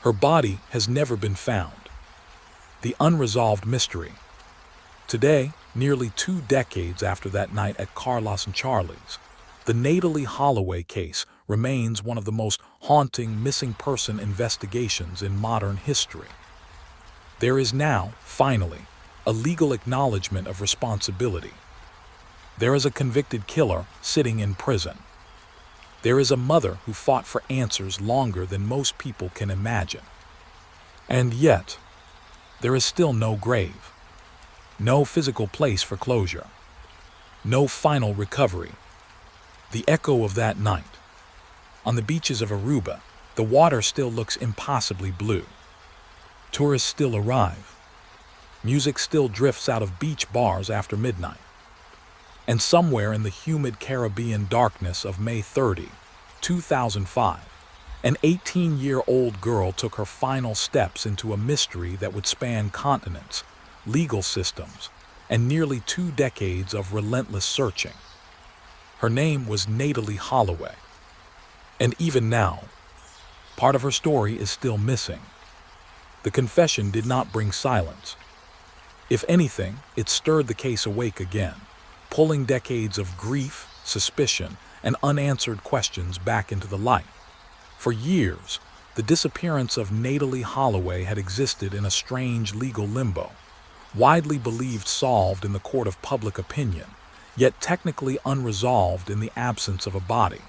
Her body has never been found. The unresolved mystery. Today, nearly 2 decades after that night at Carlos and Charlie's, the Natalie Holloway case remains one of the most haunting missing person investigations in modern history. There is now, finally, a legal acknowledgement of responsibility. There is a convicted killer sitting in prison. There is a mother who fought for answers longer than most people can imagine. And yet, there is still no grave, no physical place for closure, no final recovery. The echo of that night. On the beaches of Aruba, the water still looks impossibly blue. Tourists still arrive. Music still drifts out of beach bars after midnight. And somewhere in the humid Caribbean darkness of May 30, 2005, an 18-year-old girl took her final steps into a mystery that would span continents, legal systems, and nearly 2 decades of relentless searching. Her name was Natalie Holloway. And even now, part of her story is still missing. The confession did not bring silence. If anything, it stirred the case awake again, pulling decades of grief, suspicion, and unanswered questions back into the light. For years, the disappearance of Natalie Holloway had existed in a strange legal limbo, widely believed solved in the court of public opinion, yet technically unresolved in the absence of a body.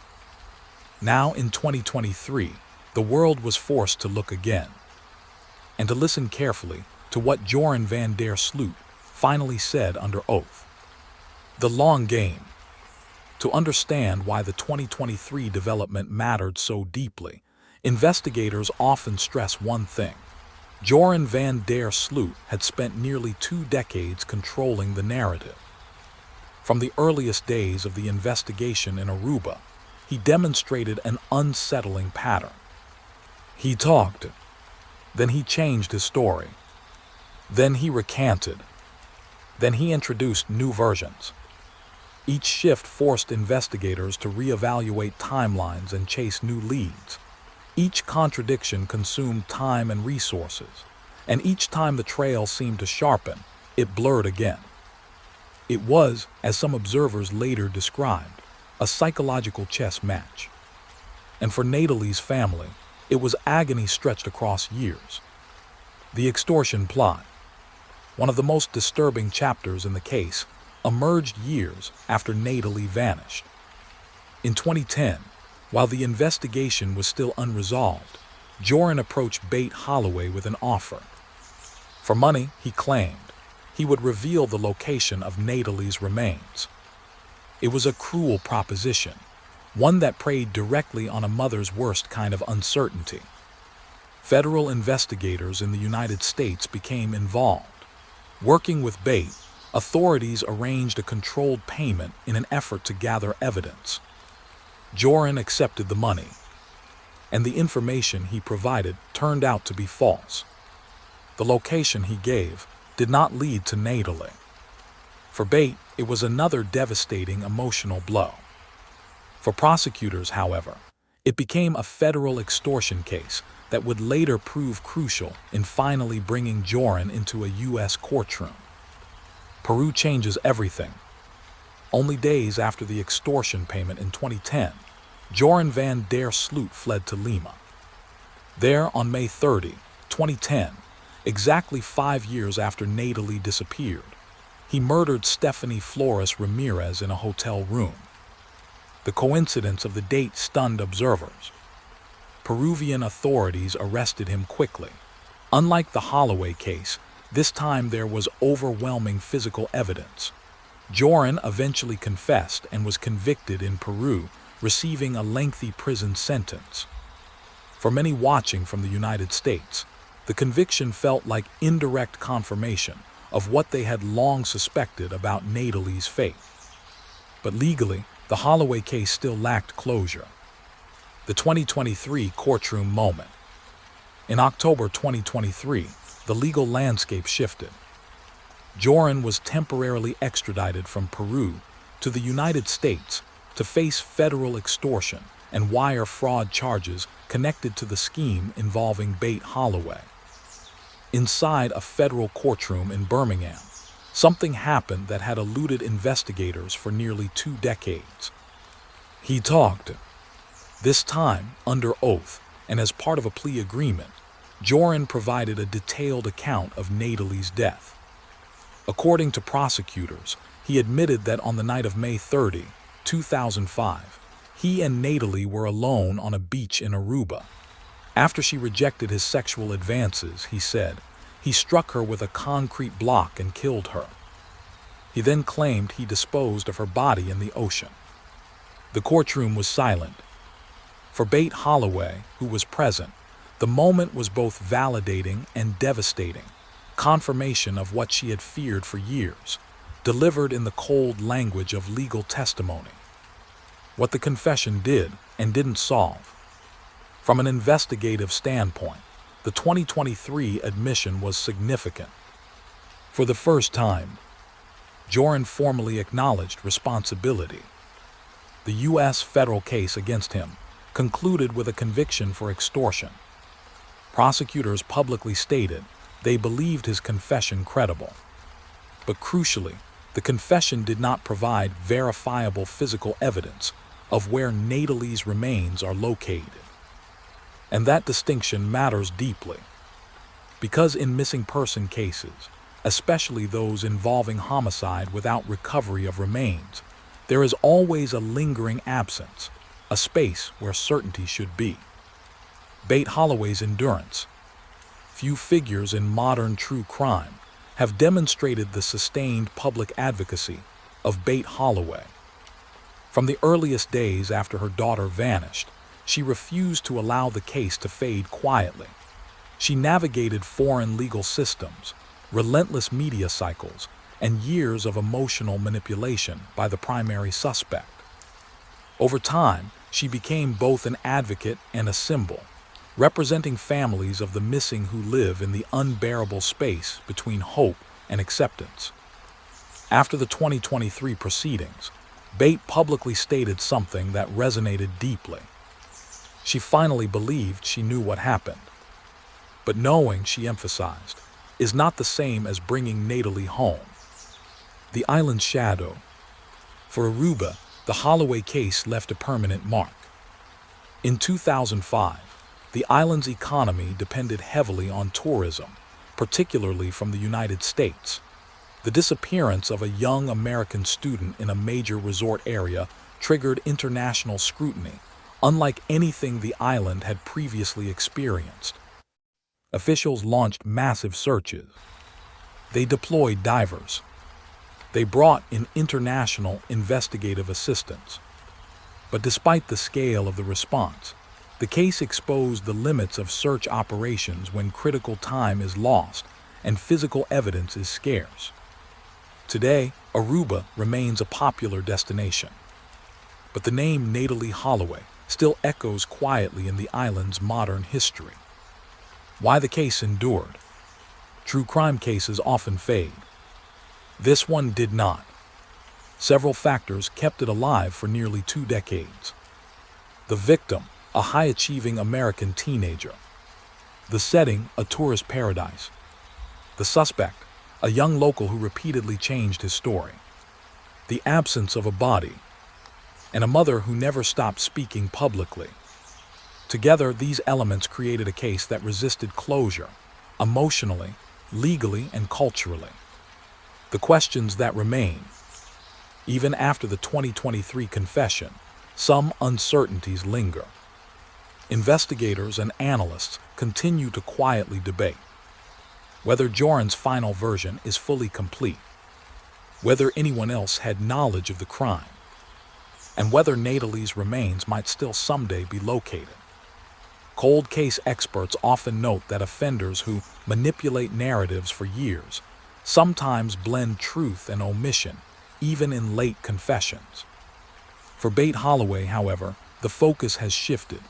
Now in 2023, the world was forced to look again, and to listen carefully to what Joran van der Sloot finally said under oath. The long game. To understand why the 2023 development mattered so deeply, investigators often stress one thing. Joran van der Sloot had spent nearly 2 decades controlling the narrative. From the earliest days of the investigation in Aruba, he demonstrated an unsettling pattern. He talked, then he changed his story, then he recanted, then he introduced new versions. Each shift forced investigators to reevaluate timelines and chase new leads. Each contradiction consumed time and resources, and each time the trail seemed to sharpen, it blurred again. It was, as some observers later described, a psychological chess match. And for Natalie's family, it was agony stretched across years. The extortion plot, one of the most disturbing chapters in the case, emerged years after Natalie vanished. In 2010, while the investigation was still unresolved, Joran approached Bate Holloway with an offer. For money, he claimed, he would reveal the location of Natalie's remains. It was a cruel proposition, one that preyed directly on a mother's worst kind of uncertainty. Federal investigators in the United States became involved. Working with Bate, authorities arranged a controlled payment in an effort to gather evidence. Joran accepted the money, and the information he provided turned out to be false. The location he gave did not lead to Natalie. For Bate, it was another devastating emotional blow. For prosecutors, however, it became a federal extortion case that would later prove crucial in finally bringing Joran into a U.S. courtroom. Peru changes everything. Only days after the extortion payment in 2010, Joran van der Sloot fled to Lima. There, on May 30, 2010, exactly 5 years after Natalie disappeared, he murdered Stephanie Flores Ramirez in a hotel room. The coincidence of the date stunned observers. Peruvian authorities arrested him quickly. Unlike the Holloway case, this time there was overwhelming physical evidence. Joran eventually confessed and was convicted in Peru, receiving a lengthy prison sentence. For many watching from the United States, the conviction felt like indirect confirmation of what they had long suspected about Natalie's fate. But legally, the Holloway case still lacked closure. The 2023 courtroom moment. In October 2023, the legal landscape shifted. Joran was temporarily extradited from Peru to the United States to face federal extortion and wire fraud charges connected to the scheme involving Bate Holloway. Inside a federal courtroom in Birmingham, something happened that had eluded investigators for nearly 2 decades. He talked. This time, under oath, and as part of a plea agreement, Joran provided a detailed account of Natalie's death. According to prosecutors, he admitted that on the night of May 30, 2005, he and Natalie were alone on a beach in Aruba. After she rejected his sexual advances, he said, he struck her with a concrete block and killed her. He then claimed he disposed of her body in the ocean. The courtroom was silent. For Bate Holloway, who was present, the moment was both validating and devastating, confirmation of what she had feared for years, delivered in the cold language of legal testimony. What the confession did and didn't solve. From an investigative standpoint, the 2023 admission was significant. For the first time, Joran formally acknowledged responsibility. The U.S. federal case against him concluded with a conviction for extortion. Prosecutors publicly stated they believed his confession credible. But crucially, the confession did not provide verifiable physical evidence of where Natalie's remains are located. And that distinction matters deeply, because in missing person cases, especially those involving homicide without recovery of remains, there is always a lingering absence, a space where certainty should be. Bate Holloway's endurance. Few figures in modern true crime have demonstrated the sustained public advocacy of Bate Holloway. From the earliest days after her daughter vanished, she refused to allow the case to fade quietly. She navigated foreign legal systems, relentless media cycles, and years of emotional manipulation by the primary suspect. Over time, she became both an advocate and a symbol, representing families of the missing who live in the unbearable space between hope and acceptance. After the 2023 proceedings, Bate publicly stated something that resonated deeply. She finally believed she knew what happened. But knowing, she emphasized, is not the same as bringing Natalie home. The island's shadow. For Aruba, the Holloway case left a permanent mark. In 2005, the island's economy depended heavily on tourism, particularly from the United States. The disappearance of a young American student in a major resort area triggered international scrutiny, unlike anything the island had previously experienced. Officials launched massive searches. They deployed divers. They brought in international investigative assistance. But despite the scale of the response, the case exposed the limits of search operations when critical time is lost and physical evidence is scarce. Today, Aruba remains a popular destination. But the name Natalie Holloway still echoes quietly in the island's modern history. Why the case endured? True crime cases often fade. This one did not. Several factors kept it alive for nearly 2 decades. The victim, a high-achieving American teenager. The setting, a tourist paradise. The suspect, a young local who repeatedly changed his story. The absence of a body, and a mother who never stopped speaking publicly. Together, these elements created a case that resisted closure, emotionally, legally, and culturally. The questions that remain. Even after the 2023 confession, some uncertainties linger. Investigators and analysts continue to quietly debate whether Joran's final version is fully complete, whether anyone else had knowledge of the crime, and whether Natalie's remains might still someday be located. Cold case experts often note that offenders who manipulate narratives for years sometimes blend truth and omission, even in late confessions. For Bate Holloway, however, the focus has shifted.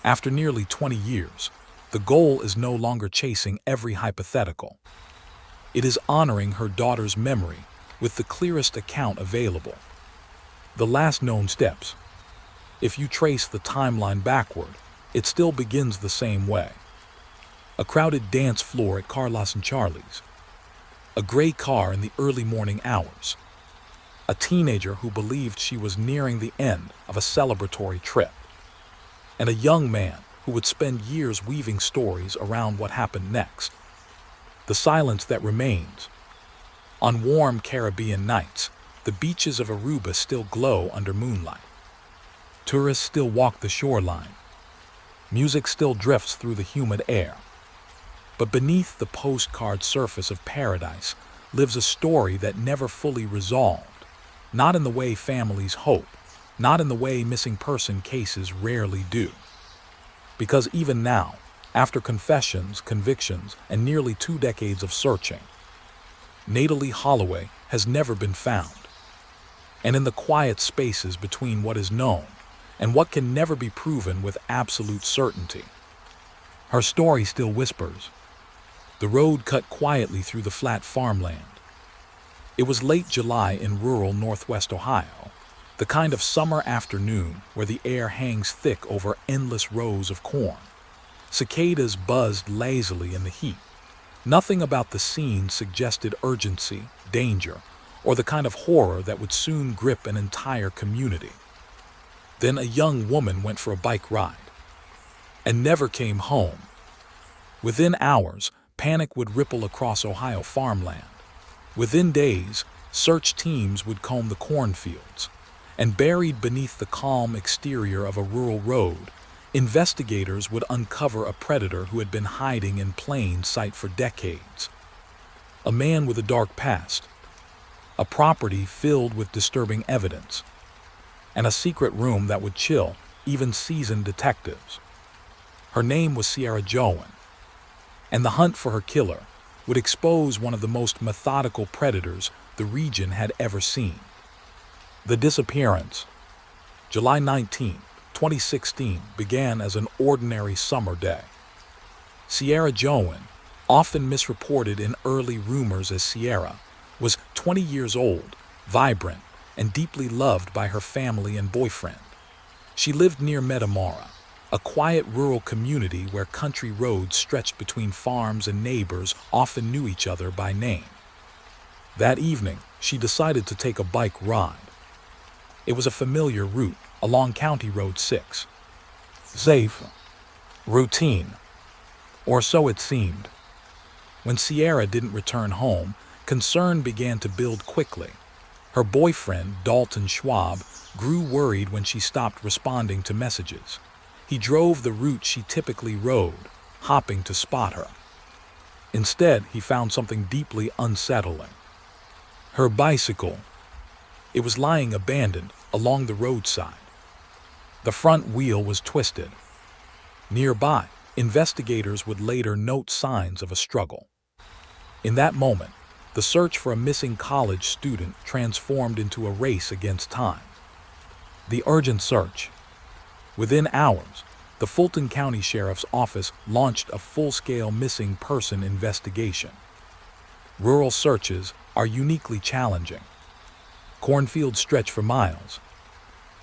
After nearly 20 years, the goal is no longer chasing every hypothetical. It is honoring her daughter's memory with the clearest account available. The last known steps. If you trace the timeline backward, it still begins the same way. A crowded dance floor at Carlos and Charlie's. A gray car in the early morning hours. A teenager who believed she was nearing the end of a celebratory trip. And a young man who would spend years weaving stories around what happened next. The silence that remains. On warm Caribbean nights, the beaches of Aruba still glow under moonlight. Tourists still walk the shoreline. Music still drifts through the humid air. But beneath the postcard surface of paradise lives a story that never fully resolved, not in the way families hope, not in the way missing person cases rarely do. Because even now, after confessions, convictions, and nearly 2 decades of searching, Natalie Holloway has never been found. And in the quiet spaces between what is known and what can never be proven with absolute certainty, her story still whispers. The road cut quietly through the flat farmland. It was late July in rural northwest Ohio, the kind of summer afternoon where the air hangs thick over endless rows of corn. Cicadas buzzed lazily in the heat. Nothing about the scene suggested urgency, danger, or the kind of horror that would soon grip an entire community. Then a young woman went for a bike ride and never came home. Within hours, panic would ripple across Ohio farmland. Within days, search teams would comb the cornfields, and buried beneath the calm exterior of a rural road, investigators would uncover a predator who had been hiding in plain sight for decades. A man with a dark past, a property filled with disturbing evidence, and a secret room that would chill even seasoned detectives. Her name was Sierra Joan, and the hunt for her killer would expose one of the most methodical predators the region had ever seen. The disappearance, July 19, 2016, began as an ordinary summer day. Sierra Joan, often misreported in early rumors as Sierra, was 20 years old, vibrant, and deeply loved by her family and boyfriend. She lived near Metamora, a quiet rural community where country roads stretched between farms and neighbors often knew each other by name. That evening, she decided to take a bike ride. It was a familiar route along County Road 6. Safe, routine, or so it seemed. When Sierra didn't return home, concern began to build quickly. Her boyfriend, Dalton Schwab, grew worried when she stopped responding to messages. He drove the route she typically rode, hopping to spot her. Instead, he found something deeply unsettling. Her bicycle. It was lying abandoned along the roadside. The front wheel was twisted. Nearby, investigators would later note signs of a struggle. In that moment, the search for a missing college student transformed into a race against time. The urgent search. Within hours, the Fulton County Sheriff's Office launched a full-scale missing person investigation. Rural searches are uniquely challenging. Cornfields stretch for miles.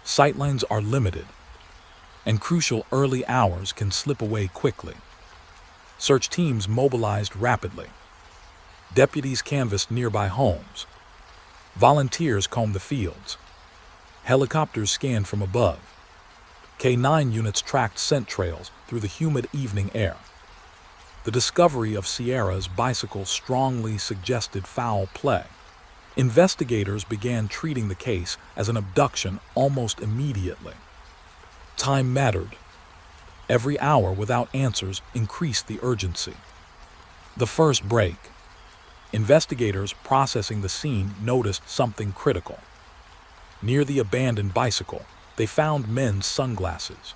Sightlines are limited, and crucial early hours can slip away quickly. Search teams mobilized rapidly. Deputies canvassed nearby homes. Volunteers combed the fields. Helicopters scanned from above. K-9 units tracked scent trails through the humid evening air. The discovery of Sierra's bicycle strongly suggested foul play. Investigators began treating the case as an abduction almost immediately. Time mattered. Every hour without answers increased the urgency. The first break. Investigators processing the scene noticed something critical. Near the abandoned bicycle, they found men's sunglasses.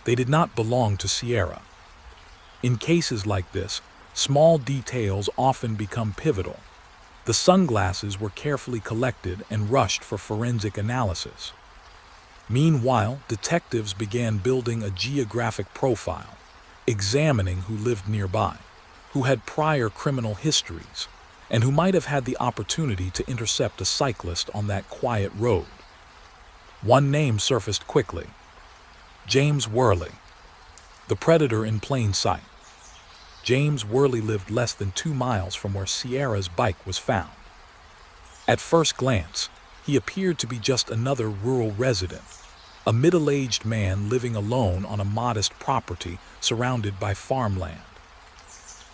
They did not belong to Sierra. In cases like this, small details often become pivotal. The sunglasses were carefully collected and rushed for forensic analysis. Meanwhile, detectives began building a geographic profile, examining who lived nearby, who had prior criminal histories, and who might have had the opportunity to intercept a cyclist on that quiet road. One name surfaced quickly: James Worley, the predator in plain sight. James Worley lived less than 2 miles from where Sierra's bike was found. At first glance, he appeared to be just another rural resident, a middle-aged man living alone on a modest property surrounded by farmland.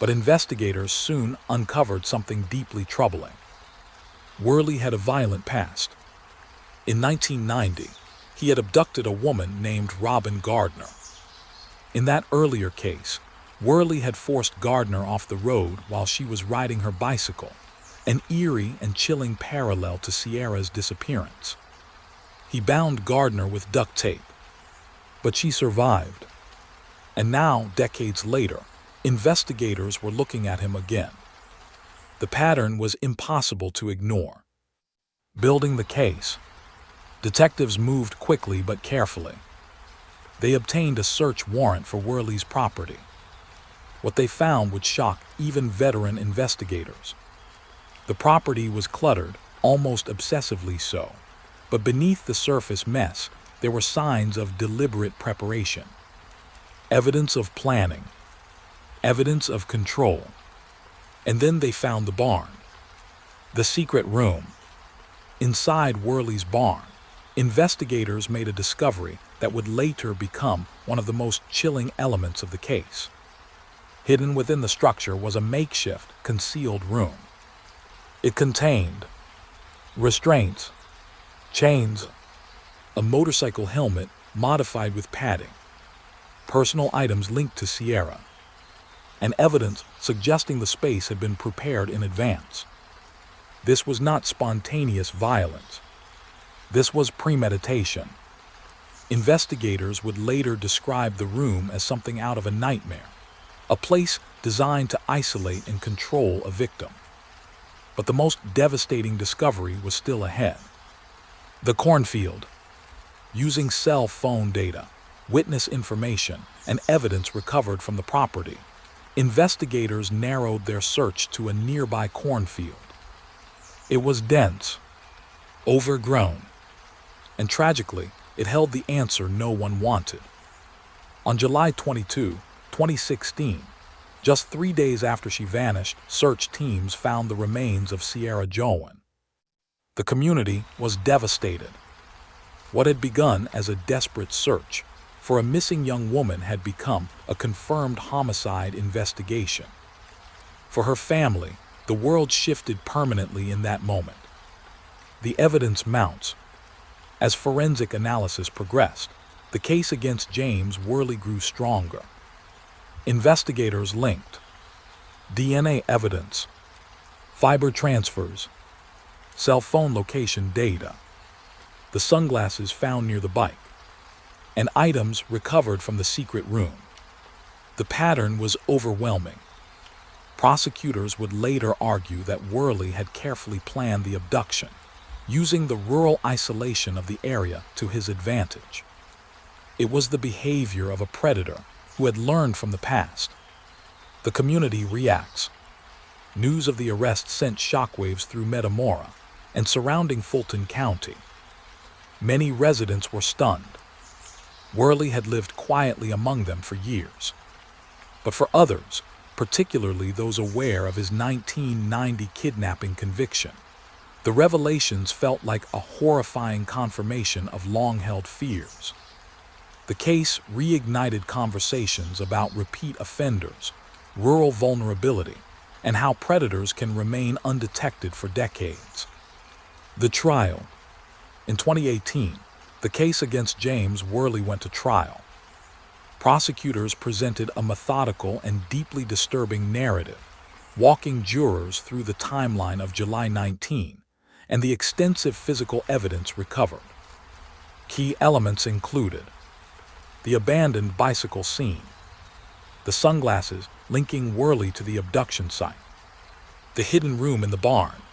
But investigators soon uncovered something deeply troubling. Worley had a violent past. In 1990, he had abducted a woman named Robin Gardner. In that earlier case, Worley had forced Gardner off the road while she was riding her bicycle, an eerie and chilling parallel to Sierra's disappearance. He bound Gardner with duct tape, but she survived. And now, decades later, investigators were looking at him again. The pattern was impossible to ignore. Building the case, detectives moved quickly but carefully. They obtained a search warrant for Worley's property. What they found would shock even veteran investigators. The property was cluttered, almost obsessively so, but beneath the surface mess, there were signs of deliberate preparation. Evidence of planning, evidence of control. And then they found the barn, the secret room. Inside Worley's barn, investigators made a discovery that would later become one of the most chilling elements of the case. Hidden within the structure was a makeshift, concealed room. It contained restraints, chains, a motorcycle helmet modified with padding, personal items linked to Sierra, and evidence suggesting the space had been prepared in advance. This was not spontaneous violence. This was premeditation. Investigators would later describe the room as something out of a nightmare, a place designed to isolate and control a victim. But the most devastating discovery was still ahead. The cornfield. Using cell phone data, witness information, and evidence recovered from the property, investigators narrowed their search to a nearby cornfield. It was dense, overgrown, and tragically, it held the answer no one wanted. On July 22, 2016, just 3 days after she vanished, search teams found the remains of Sierra Joan. The community was devastated. What had begun as a desperate search for a missing young woman had become a confirmed homicide investigation. For her family, the world shifted permanently in that moment. The evidence mounts. As forensic analysis progressed, the case against James Worley grew stronger. Investigators linked DNA evidence, fiber transfers, cell phone location data, the sunglasses found near the bike, and items recovered from the secret room. The pattern was overwhelming. Prosecutors would later argue that Worley had carefully planned the abduction, using the rural isolation of the area to his advantage. It was the behavior of a predator who had learned from the past. The community reacts. News of the arrest sent shockwaves through Metamora, and surrounding Fulton County. Many residents were stunned. Worley had lived quietly among them for years. But for others, particularly those aware of his 1990 kidnapping conviction, the revelations felt like a horrifying confirmation of long-held fears. The case reignited conversations about repeat offenders, rural vulnerability, and how predators can remain undetected for decades. The trial. In 2018, the case against James Worley went to trial. Prosecutors presented a methodical and deeply disturbing narrative, walking jurors through the timeline of July 19 and the extensive physical evidence recovered. Key elements included the abandoned bicycle scene, the sunglasses linking Worley to the abduction site, the hidden room in the barn,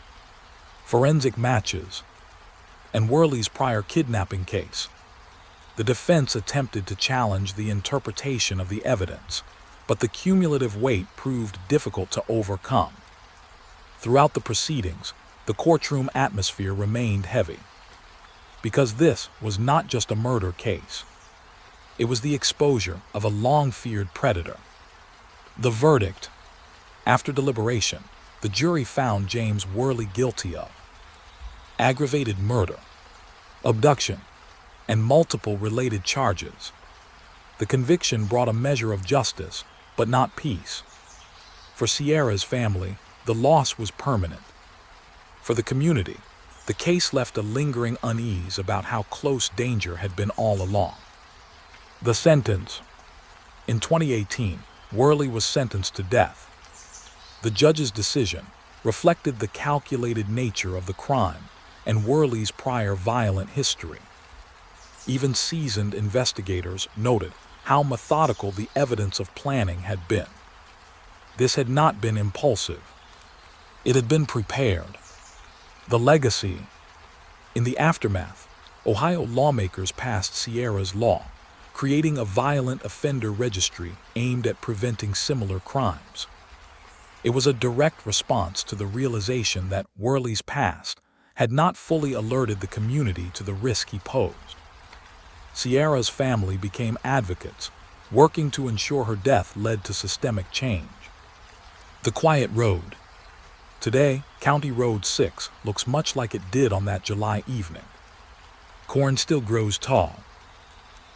forensic matches, and Worley's prior kidnapping case. The defense attempted to challenge the interpretation of the evidence, but the cumulative weight proved difficult to overcome. Throughout the proceedings, the courtroom atmosphere remained heavy, because this was not just a murder case. It was the exposure of a long-feared predator. The verdict. After deliberation, the jury found James Worley guilty of aggravated murder, abduction, and multiple related charges. The conviction brought a measure of justice, but not peace. For Sierra's family, the loss was permanent. For the community, the case left a lingering unease about how close danger had been all along. The sentence. In 2018, Worley was sentenced to death. The judge's decision reflected the calculated nature of the crime and Worley's prior violent history. Even seasoned investigators noted how methodical the evidence of planning had been. This had not been impulsive. It had been prepared. The legacy. In the aftermath, Ohio lawmakers passed Sierra's Law, creating a violent offender registry aimed at preventing similar crimes. It was a direct response to the realization that Worley's past had not fully alerted the community to the risk he posed. Sierra's family became advocates, working to ensure her death led to systemic change. The quiet road. Today, County Road 6 looks much like it did on that July evening. Corn still grows tall.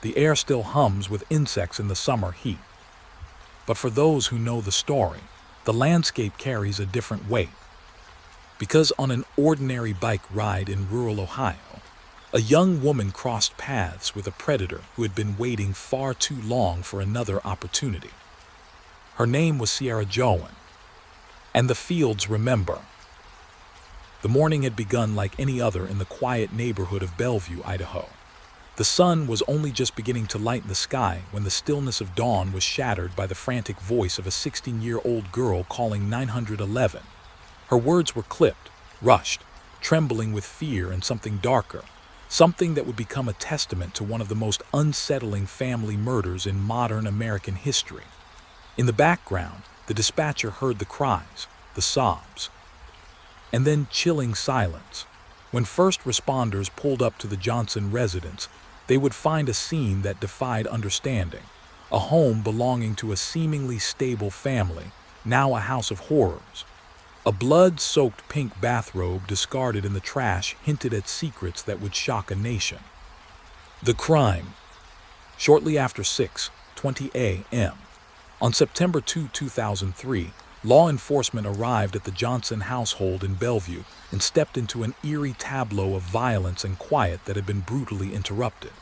The air still hums with insects in the summer heat. But for those who know the story, the landscape carries a different weight. Because on an ordinary bike ride in rural Ohio, a young woman crossed paths with a predator who had been waiting far too long for another opportunity. Her name was Sierra Joan, and the fields remember. The morning had begun like any other in the quiet neighborhood of Bellevue, Idaho. The sun was only just beginning to lighten the sky when the stillness of dawn was shattered by the frantic voice of a 16-year-old girl calling 911. Her words were clipped, rushed, trembling with fear and something darker, something that would become a testament to one of the most unsettling family murders in modern American history. In the background, the dispatcher heard the cries, the sobs, and then chilling silence. When first responders pulled up to the Johnson residence, they would find a scene that defied understanding. A home belonging to a seemingly stable family, now a house of horrors. A blood-soaked pink bathrobe discarded in the trash hinted at secrets that would shock a nation. The crime. Shortly after 6:20 a.m. on September 2, 2003, law enforcement arrived at the Johnson household in Bellevue and stepped into an eerie tableau of violence and quiet that had been brutally interrupted.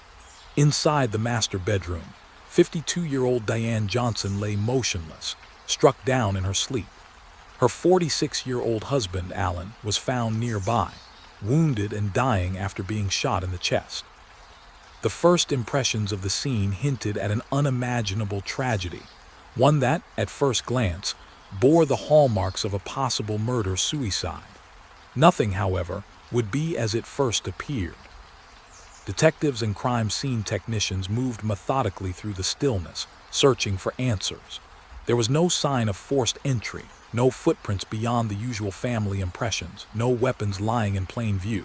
Inside the master bedroom, 52-year-old Diane Johnson lay motionless, struck down in her sleep. Her 46-year-old husband, Alan, was found nearby, wounded and dying after being shot in the chest. The first impressions of the scene hinted at an unimaginable tragedy, one that, at first glance, bore the hallmarks of a possible murder-suicide. Nothing, however, would be as it first appeared. Detectives and crime scene technicians moved methodically through the stillness, searching for answers. There was no sign of forced entry, no footprints beyond the usual family impressions, no weapons lying in plain view.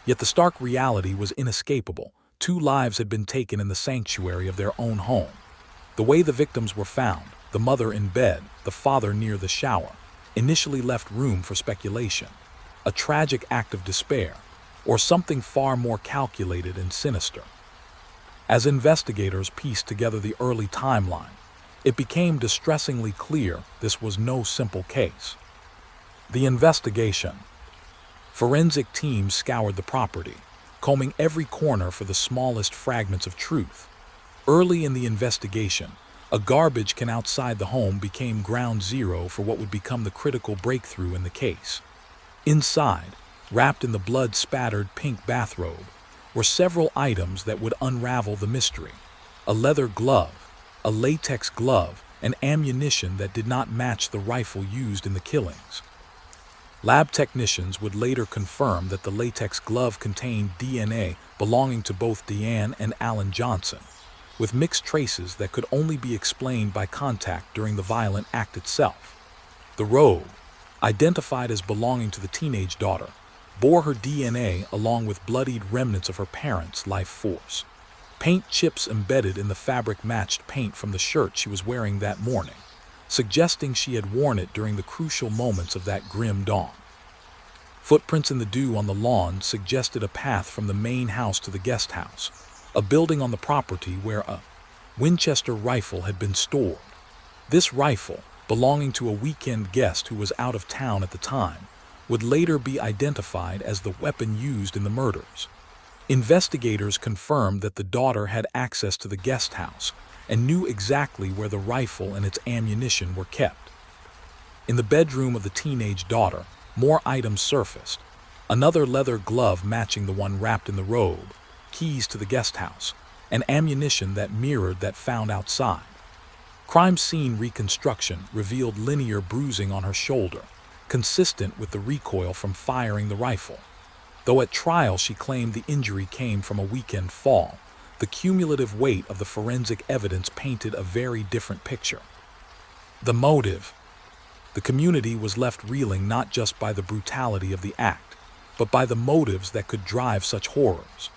Yet the stark reality was inescapable. 2 lives had been taken in the sanctuary of their own home. The way the victims were found, the mother in bed, the father near the shower, initially left room for speculation. A tragic act of despair, or something far more calculated and sinister. As investigators pieced together the early timeline, it became distressingly clear this was no simple case. The investigation. Forensic teams scoured the property, combing every corner for the smallest fragments of truth. Early in the investigation, a garbage can outside the home became ground zero for what would become the critical breakthrough in the case. Inside, wrapped in the blood-spattered pink bathrobe, were several items that would unravel the mystery. A leather glove, a latex glove, and ammunition that did not match the rifle used in the killings. Lab technicians would later confirm that the latex glove contained DNA belonging to both Deanne and Alan Johnson, with mixed traces that could only be explained by contact during the violent act itself. The robe, identified as belonging to the teenage daughter, bore her DNA along with bloodied remnants of her parents' life force. Paint chips embedded in the fabric matched paint from the shirt she was wearing that morning, suggesting she had worn it during the crucial moments of that grim dawn. Footprints in the dew on the lawn suggested a path from the main house to the guest house, a building on the property where a Winchester rifle had been stored. This rifle, belonging to a weekend guest who was out of town at the time, would later be identified as the weapon used in the murders. Investigators confirmed that the daughter had access to the guest house and knew exactly where the rifle and its ammunition were kept. In the bedroom of the teenage daughter, more items surfaced. Another leather glove matching the one wrapped in the robe, keys to the guest house, and ammunition that mirrored that found outside. Crime scene reconstruction revealed linear bruising on her shoulder, consistent with the recoil from firing the rifle. Though at trial she claimed the injury came from a weekend fall, the cumulative weight of the forensic evidence painted a very different picture. The motive. The community was left reeling not just by the brutality of the act, but by the motives that could drive such horrors.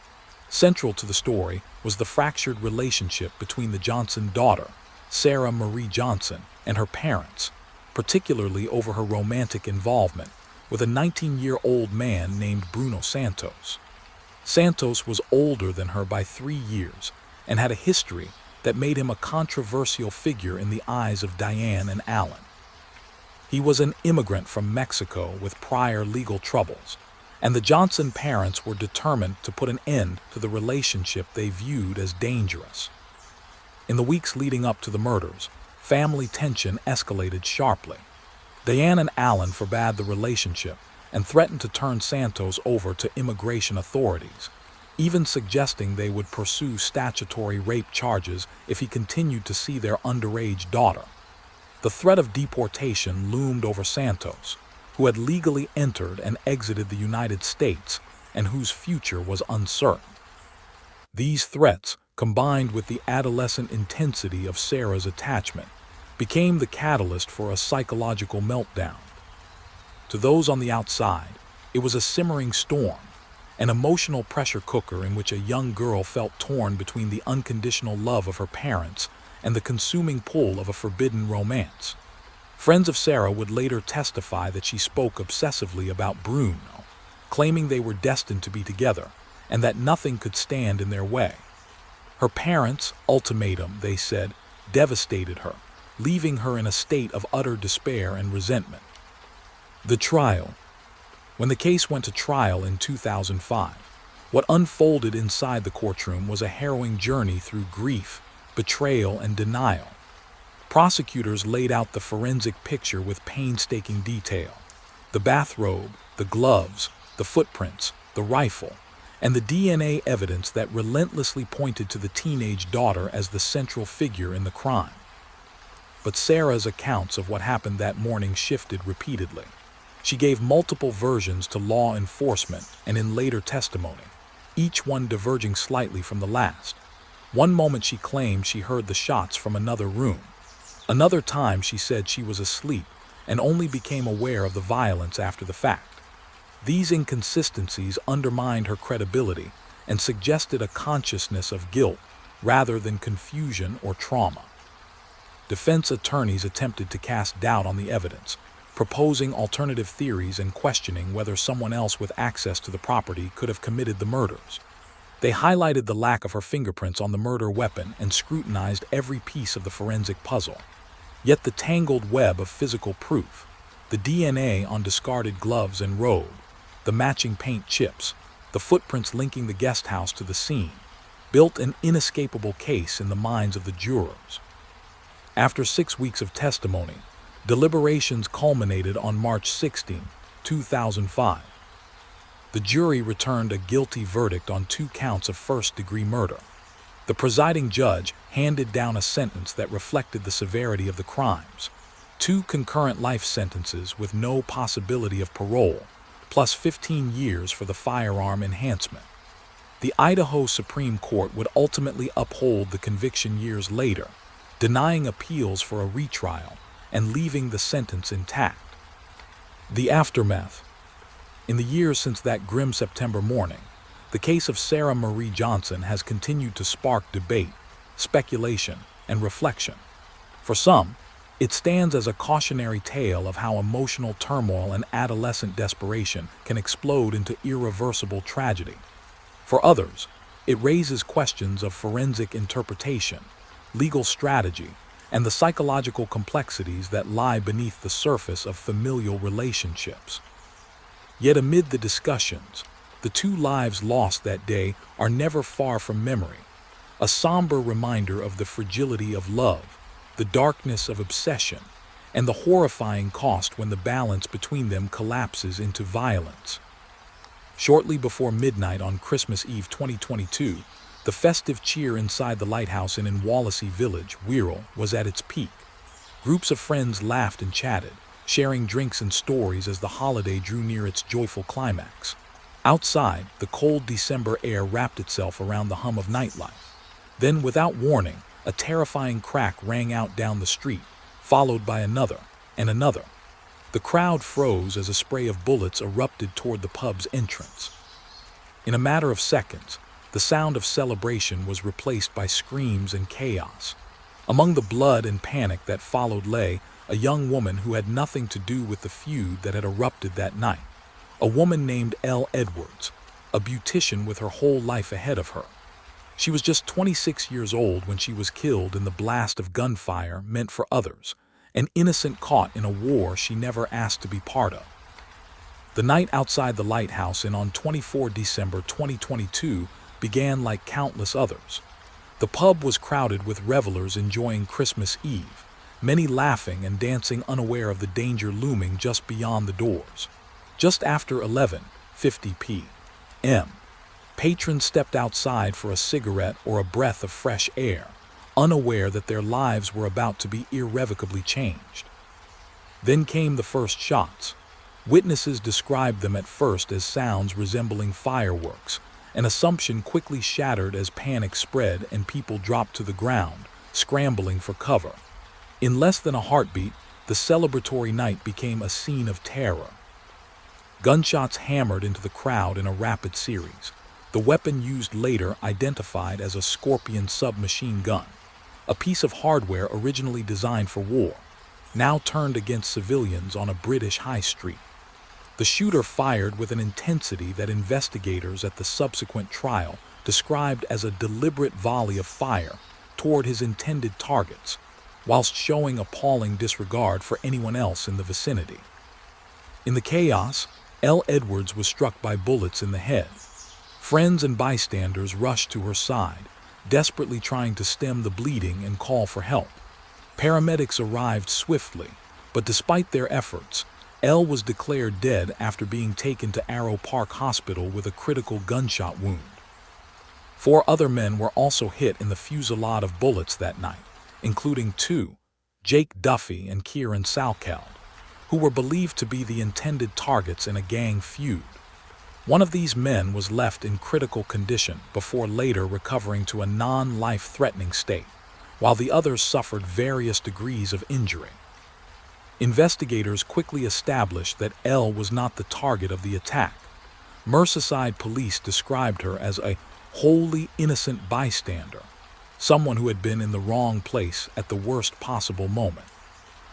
Central to the story was the fractured relationship between the Johnson daughter, Sarah Marie Johnson, and her parents, particularly over her romantic involvement with a 19-year-old man named Bruno Santos. Santos was older than her by 3 years and had a history that made him a controversial figure in the eyes of Diane and Alan. He was an immigrant from Mexico with prior legal troubles, and the Johnson parents were determined to put an end to the relationship they viewed as dangerous. In the weeks leading up to the murders, family tension escalated sharply. Diane and Alan forbade the relationship and threatened to turn Santos over to immigration authorities, even suggesting they would pursue statutory rape charges if he continued to see their underage daughter. The threat of deportation loomed over Santos, who had legally entered and exited the United States and whose future was uncertain. These threats, combined with the adolescent intensity of Sarah's attachment, became the catalyst for a psychological meltdown. To those on the outside, it was a simmering storm, an emotional pressure cooker in which a young girl felt torn between the unconditional love of her parents and the consuming pull of a forbidden romance. Friends of Sarah would later testify that she spoke obsessively about Bruno, claiming they were destined to be together and that nothing could stand in their way. Her parents' ultimatum, they said, devastated her, leaving her in a state of utter despair and resentment. The trial. When the case went to trial in 2005, what unfolded inside the courtroom was a harrowing journey through grief, betrayal, and denial. Prosecutors laid out the forensic picture with painstaking detail. The bathrobe, the gloves, the footprints, the rifle, and the DNA evidence that relentlessly pointed to the teenage daughter as the central figure in the crime. But Sarah's accounts of what happened that morning shifted repeatedly. She gave multiple versions to law enforcement and in later testimony, each one diverging slightly from the last. One moment she claimed she heard the shots from another room. Another time she said she was asleep and only became aware of the violence after the fact. These inconsistencies undermined her credibility and suggested a consciousness of guilt rather than confusion or trauma. Defense attorneys attempted to cast doubt on the evidence, proposing alternative theories and questioning whether someone else with access to the property could have committed the murders. They highlighted the lack of her fingerprints on the murder weapon and scrutinized every piece of the forensic puzzle. Yet the tangled web of physical proof, the DNA on discarded gloves and robe, the matching paint chips, the footprints linking the guest house to the scene, built an inescapable case in the minds of the jurors. After 6 weeks of testimony, deliberations culminated on March 16, 2005. The jury returned a guilty verdict on 2 counts of first-degree murder. The presiding judge handed down a sentence that reflected the severity of the crimes: 2 concurrent life sentences with no possibility of parole, plus 15 years for the firearm enhancement. The Idaho Supreme Court would ultimately uphold the conviction years later, denying appeals for a retrial and leaving the sentence intact. The aftermath. In the years since that grim September morning, the case of Sarah Marie Johnson has continued to spark debate, speculation, and reflection. For some, it stands as a cautionary tale of how emotional turmoil and adolescent desperation can explode into irreversible tragedy. For others, it raises questions of forensic interpretation, legal strategy, and the psychological complexities that lie beneath the surface of familial relationships. Yet amid the discussions, the 2 lives lost that day are never far from memory, a somber reminder of the fragility of love, the darkness of obsession, and the horrifying cost when the balance between them collapses into violence. Shortly before midnight on Christmas Eve 2022, the festive cheer inside the lighthouse in Wallacey Village, Wirral, was at its peak. Groups of friends laughed and chatted, sharing drinks and stories as the holiday drew near its joyful climax. Outside, the cold December air wrapped itself around the hum of nightlife. Then, without warning, a terrifying crack rang out down the street, followed by another and another. The crowd froze as a spray of bullets erupted toward the pub's entrance. In a matter of seconds, the sound of celebration was replaced by screams and chaos. Among the blood and panic that followed lay a young woman who had nothing to do with the feud that had erupted that night. A woman named Elle Edwards, a beautician with her whole life ahead of her. She was just 26 years old when she was killed in the blast of gunfire meant for others, an innocent caught in a war she never asked to be part of. The night outside the lighthouse on 24 December 2022 began like countless others. The pub was crowded with revelers enjoying Christmas Eve, many laughing and dancing unaware of the danger looming just beyond the doors. Just after 11:50 p.m., patrons stepped outside for a cigarette or a breath of fresh air, unaware that their lives were about to be irrevocably changed. Then came the first shots. Witnesses described them at first as sounds resembling fireworks, an assumption quickly shattered as panic spread and people dropped to the ground, scrambling for cover. In less than a heartbeat, the celebratory night became a scene of terror. Gunshots hammered into the crowd in a rapid series, the weapon used later identified as a Scorpion submachine gun, a piece of hardware originally designed for war, now turned against civilians on a British high street. The shooter fired with an intensity that investigators at the subsequent trial described as a deliberate volley of fire toward his intended targets, whilst showing appalling disregard for anyone else in the vicinity. In the chaos, Elle Edwards was struck by bullets in the head. Friends and bystanders rushed to her side, desperately trying to stem the bleeding and call for help. Paramedics arrived swiftly, but despite their efforts, Elle was declared dead after being taken to Arrow Park Hospital with a critical gunshot wound. 4 other men were also hit in the fusillade of bullets that night, including 2, Jake Duffy and Kieran Salkeld, who were believed to be the intended targets in a gang feud. One of these men was left in critical condition before later recovering to a non-life-threatening state, while the others suffered various degrees of injury. Investigators quickly established that Elle was not the target of the attack. Merseyside police described her as a wholly innocent bystander, someone who had been in the wrong place at the worst possible moment.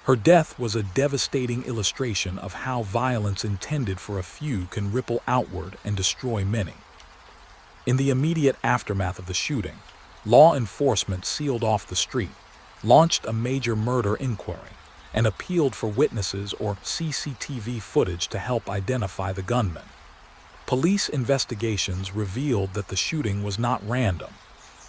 Her death was a devastating illustration of how violence intended for a few can ripple outward and destroy many. In the immediate aftermath of the shooting, law enforcement sealed off the street, launched a major murder inquiry, and appealed for witnesses or CCTV footage to help identify the gunman. Police investigations revealed that the shooting was not random.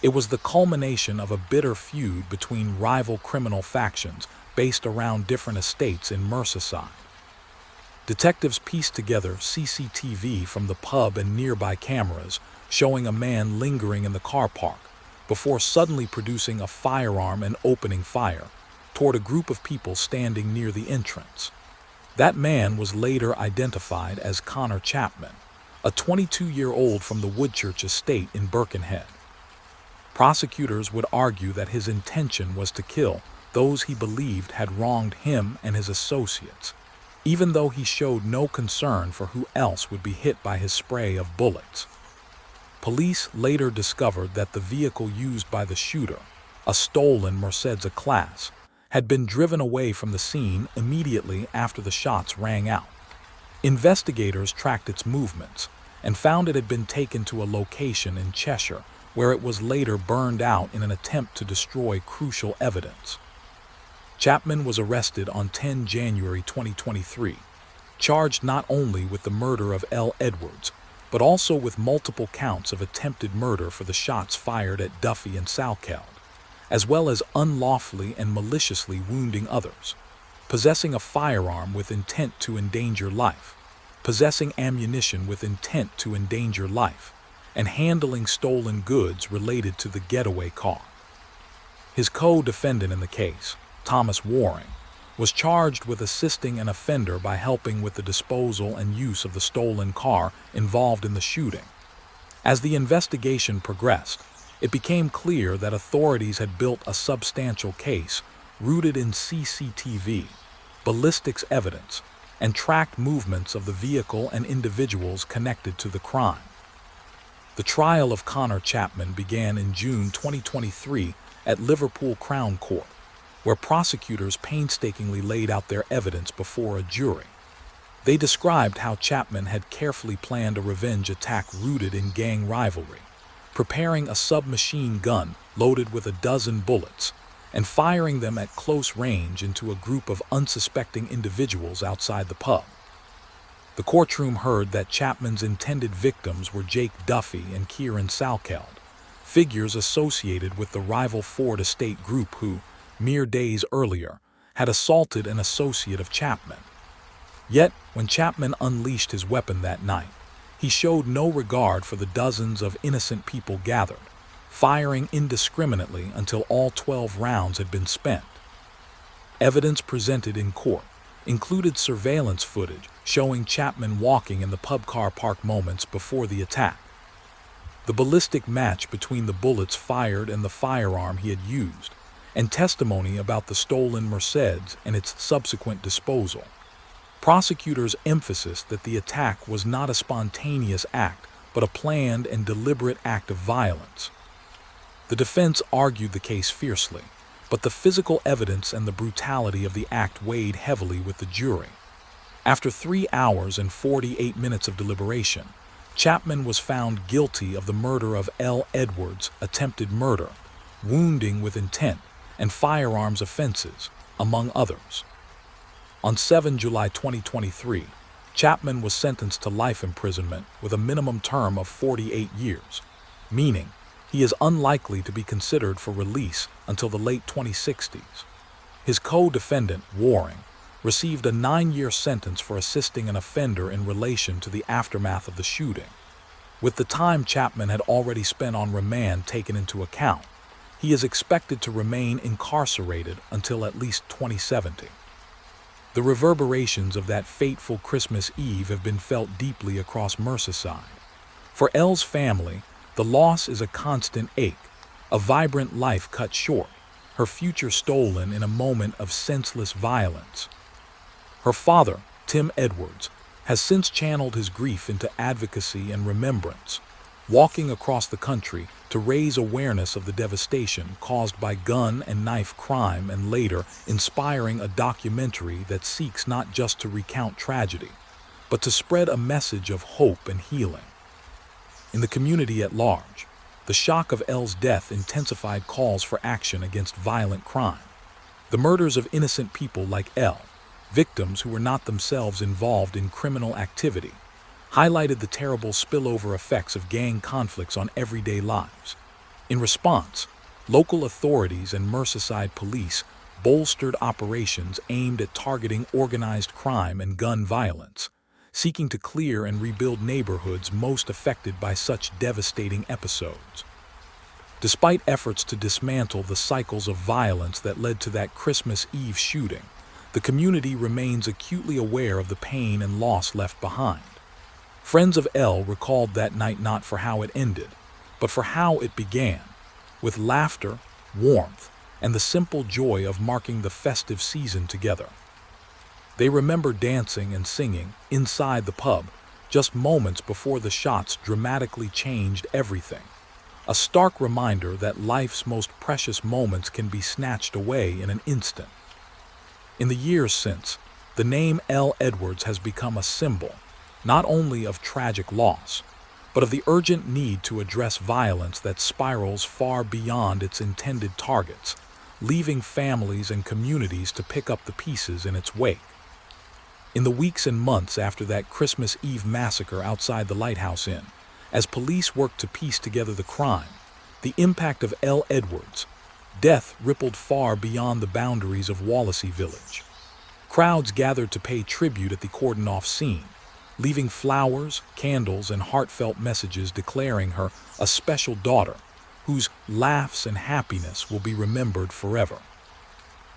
It was the culmination of a bitter feud between rival criminal factions based around different estates in Merseyside. Detectives pieced together CCTV from the pub and nearby cameras, showing a man lingering in the car park, before suddenly producing a firearm and opening fire toward a group of people standing near the entrance. That man was later identified as Connor Chapman, a 22-year-old from the Woodchurch estate in Birkenhead. Prosecutors would argue that his intention was to kill those he believed had wronged him and his associates, even though he showed no concern for who else would be hit by his spray of bullets. Police later discovered that the vehicle used by the shooter, a stolen Mercedes A-Class, had been driven away from the scene immediately after the shots rang out. Investigators tracked its movements and found it had been taken to a location in Cheshire where it was later burned out in an attempt to destroy crucial evidence. Chapman was arrested on 10 January 2023, charged not only with the murder of Elle Edwards, but also with multiple counts of attempted murder for the shots fired at Duffy and Salkeld, as well as unlawfully and maliciously wounding others, possessing a firearm with intent to endanger life, possessing ammunition with intent to endanger life, and handling stolen goods related to the getaway car. His co-defendant in the case, Thomas Waring, was charged with assisting an offender by helping with the disposal and use of the stolen car involved in the shooting. As the investigation progressed, it became clear that authorities had built a substantial case rooted in CCTV, ballistics evidence, and tracked movements of the vehicle and individuals connected to the crime. The trial of Connor Chapman began in June 2023 at Liverpool Crown Court, where prosecutors painstakingly laid out their evidence before a jury. They described how Chapman had carefully planned a revenge attack rooted in gang rivalry, preparing a submachine gun loaded with 12 bullets and firing them at close range into a group of unsuspecting individuals outside the pub. The courtroom heard that Chapman's intended victims were Jake Duffy and Kieran Salkeld, figures associated with the rival Ford Estate group who, mere days earlier, had assaulted an associate of Chapman. Yet, when Chapman unleashed his weapon that night, he showed no regard for the dozens of innocent people gathered, firing indiscriminately until all 12 rounds had been spent. Evidence presented in court included surveillance footage showing Chapman walking in the pub car park moments before the attack, the ballistic match between the bullets fired and the firearm he had used, and testimony about the stolen Mercedes and its subsequent disposal. Prosecutors emphasized that the attack was not a spontaneous act, but a planned and deliberate act of violence. The defense argued the case fiercely, but the physical evidence and the brutality of the act weighed heavily with the jury. After 3 hours and 48 minutes of deliberation, Chapman was found guilty of the murder of Elle Edwards, attempted murder, wounding with intent, and firearms offenses, among others. On 7 July 2023, Chapman was sentenced to life imprisonment with a minimum term of 48 years, meaning he is unlikely to be considered for release until the late 2060s. His co-defendant, Waring, received a 9-year sentence for assisting an offender in relation to the aftermath of the shooting. With the time Chapman had already spent on remand taken into account, he is expected to remain incarcerated until at least 2070. The reverberations of that fateful Christmas Eve have been felt deeply across Merseyside. For Elle's family, the loss is a constant ache, a vibrant life cut short, her future stolen in a moment of senseless violence. Her father, Tim Edwards, has since channeled his grief into advocacy and remembrance, walking across the country to raise awareness of the devastation caused by gun and knife crime, and later inspiring a documentary that seeks not just to recount tragedy, but to spread a message of hope and healing. In the community at large, the shock of Elle's death intensified calls for action against violent crime. The murders of innocent people like Elle, victims who were not themselves involved in criminal activity, highlighted the terrible spillover effects of gang conflicts on everyday lives. In response, local authorities and Merseyside police bolstered operations aimed at targeting organized crime and gun violence, seeking to clear and rebuild neighborhoods most affected by such devastating episodes. Despite efforts to dismantle the cycles of violence that led to that Christmas Eve shooting, the community remains acutely aware of the pain and loss left behind. Friends of Elle recalled that night not for how it ended, but for how it began, with laughter, warmth, and the simple joy of marking the festive season together. They remember dancing and singing inside the pub just moments before the shots dramatically changed everything, a stark reminder that life's most precious moments can be snatched away in an instant. In the years since, the name Elle Edwards has become a symbol, not only of tragic loss, but of the urgent need to address violence that spirals far beyond its intended targets, leaving families and communities to pick up the pieces in its wake. In the weeks and months after that Christmas Eve massacre outside the Lighthouse Inn, as police worked to piece together the crime, the impact of Elle Edwards' death rippled far beyond the boundaries of Wallasey Village. Crowds gathered to pay tribute at the cordoned-off scene, leaving flowers, candles, and heartfelt messages declaring her a special daughter whose laughs and happiness will be remembered forever.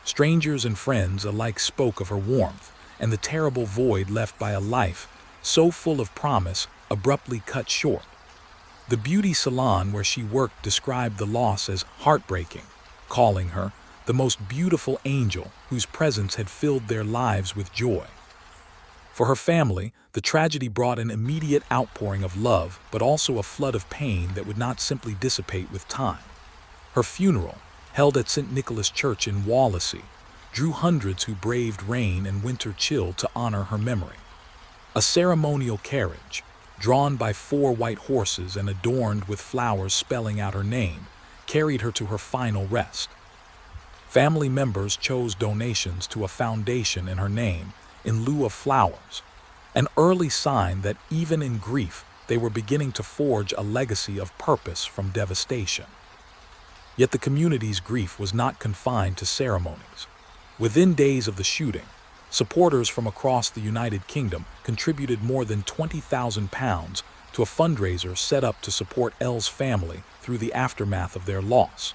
Strangers and friends alike spoke of her warmth and the terrible void left by a life so full of promise abruptly cut short. The beauty salon where she worked described the loss as heartbreaking, calling her the most beautiful angel whose presence had filled their lives with joy. For her family, the tragedy brought an immediate outpouring of love, but also a flood of pain that would not simply dissipate with time. Her funeral, held at St. Nicholas Church in Wallasey, drew hundreds who braved rain and winter chill to honor her memory. A ceremonial carriage, drawn by 4 white horses and adorned with flowers spelling out her name, carried her to her final rest. Family members chose donations to a foundation in her name in lieu of flowers, an early sign that even in grief they were beginning to forge a legacy of purpose from devastation. Yet the community's grief was not confined to ceremonies. Within days of the shooting, supporters from across the United Kingdom contributed more than £20,000 to a fundraiser set up to support Elle's family through the aftermath of their loss.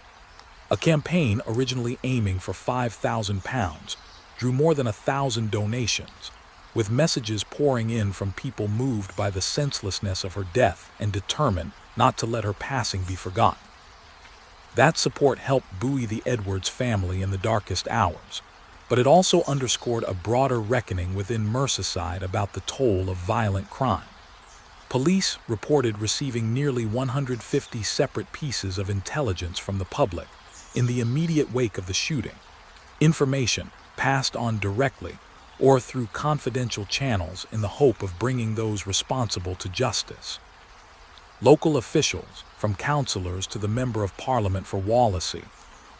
A campaign originally aiming for £5,000 drew more than 1,000 donations, with messages pouring in from people moved by the senselessness of her death and determined not to let her passing be forgotten. That support helped buoy the Edwards family in the darkest hours, but it also underscored a broader reckoning within Merseyside about the toll of violent crime. Police reported receiving nearly 150 separate pieces of intelligence from the public in the immediate wake of the shooting, information passed on directly or through confidential channels in the hope of bringing those responsible to justice. Local officials, from councillors to the Member of Parliament for Wallasey,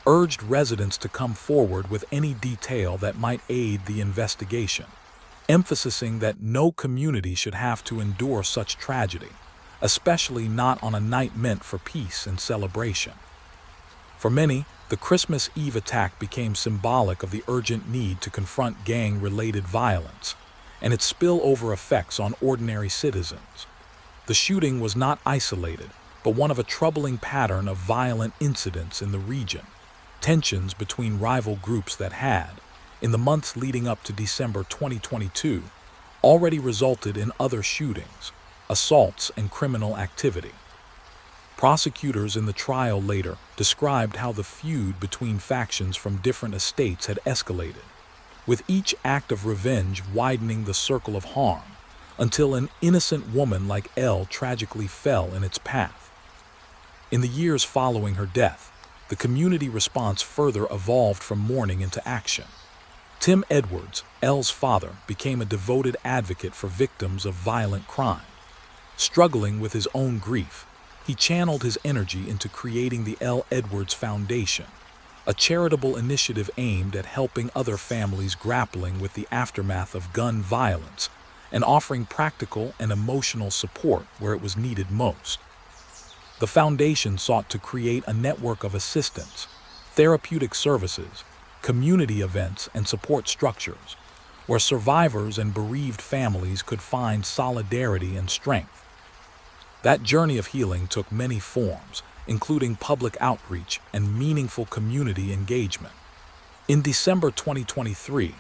urged residents to come forward with any detail that might aid the investigation, emphasizing that no community should have to endure such tragedy, especially not on a night meant for peace and celebration. For many, the Christmas Eve attack became symbolic of the urgent need to confront gang-related violence and its spillover effects on ordinary citizens. The shooting was not isolated, but one of a troubling pattern of violent incidents in the region, tensions between rival groups that had, in the months leading up to December 2022, already resulted in other shootings, assaults, and criminal activity. Prosecutors in the trial later described how the feud between factions from different estates had escalated, with each act of revenge widening the circle of harm, until an innocent woman like Elle tragically fell in its path. In the years following her death, the community response further evolved from mourning into action. Tim Edwards, Elle's father, became a devoted advocate for victims of violent crime. Struggling with his own grief, he channeled his energy into creating the Elle Edwards Foundation, a charitable initiative aimed at helping other families grappling with the aftermath of gun violence and offering practical and emotional support where it was needed most. The foundation sought to create a network of assistance, therapeutic services, community events, and support structures where survivors and bereaved families could find solidarity and strength. That journey of healing took many forms, including public outreach and meaningful community engagement. In December 2023,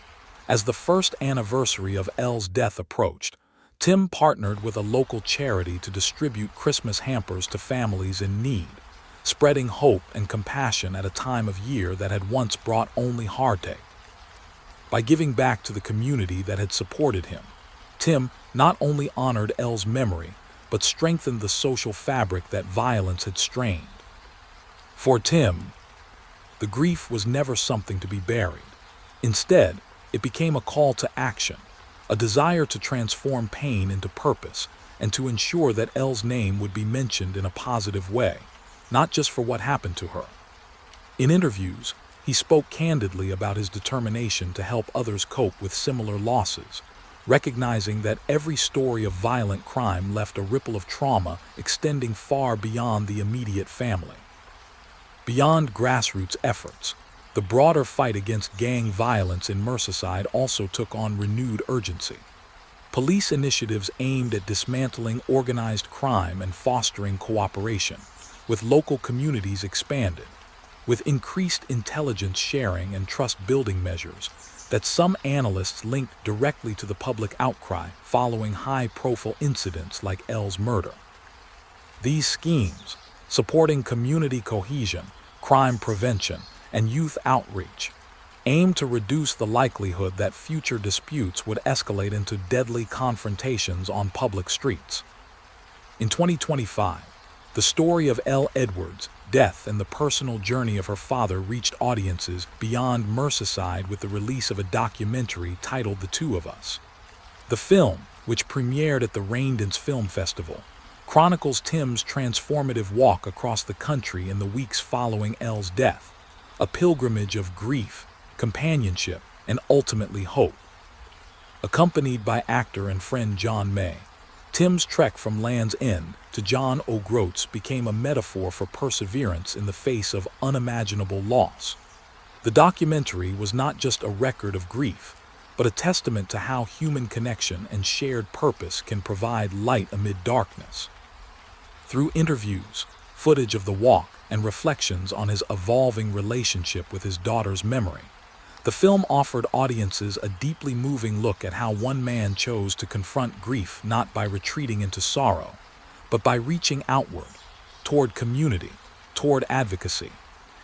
as the first anniversary of Elle's death approached, Tim partnered with a local charity to distribute Christmas hampers to families in need, spreading hope and compassion at a time of year that had once brought only heartache. By giving back to the community that had supported him, Tim not only honored Elle's memory, but strengthened the social fabric that violence had strained. For Tim, the grief was never something to be buried. Instead, it became a call to action, a desire to transform pain into purpose and to ensure that Elle's name would be mentioned in a positive way, not just for what happened to her. In interviews, he spoke candidly about his determination to help others cope with similar losses, recognizing that every story of violent crime left a ripple of trauma extending far beyond the immediate family. Beyond grassroots efforts, the broader fight against gang violence in Merseyside also took on renewed urgency. Police initiatives aimed at dismantling organized crime and fostering cooperation, with local communities expanded, with increased intelligence sharing and trust-building measures that some analysts linked directly to the public outcry following high-profile incidents like Elle's murder. These schemes, supporting community cohesion, crime prevention, and youth outreach, aimed to reduce the likelihood that future disputes would escalate into deadly confrontations on public streets. In 2025, the story of Elle Edwards' death and the personal journey of her father reached audiences beyond Merseyside with the release of a documentary titled The Two of Us. The film, which premiered at the Raindance Film Festival, chronicles Tim's transformative walk across the country in the weeks following Elle's death, a pilgrimage of grief, companionship, and ultimately hope. Accompanied by actor and friend John May, Tim's trek from Land's End to John O'Groats became a metaphor for perseverance in the face of unimaginable loss. The documentary was not just a record of grief, but a testament to how human connection and shared purpose can provide light amid darkness. Through interviews, footage of the walk, and reflections on his evolving relationship with his daughter's memory, the film offered audiences a deeply moving look at how one man chose to confront grief not by retreating into sorrow, but by reaching outward, toward community, toward advocacy,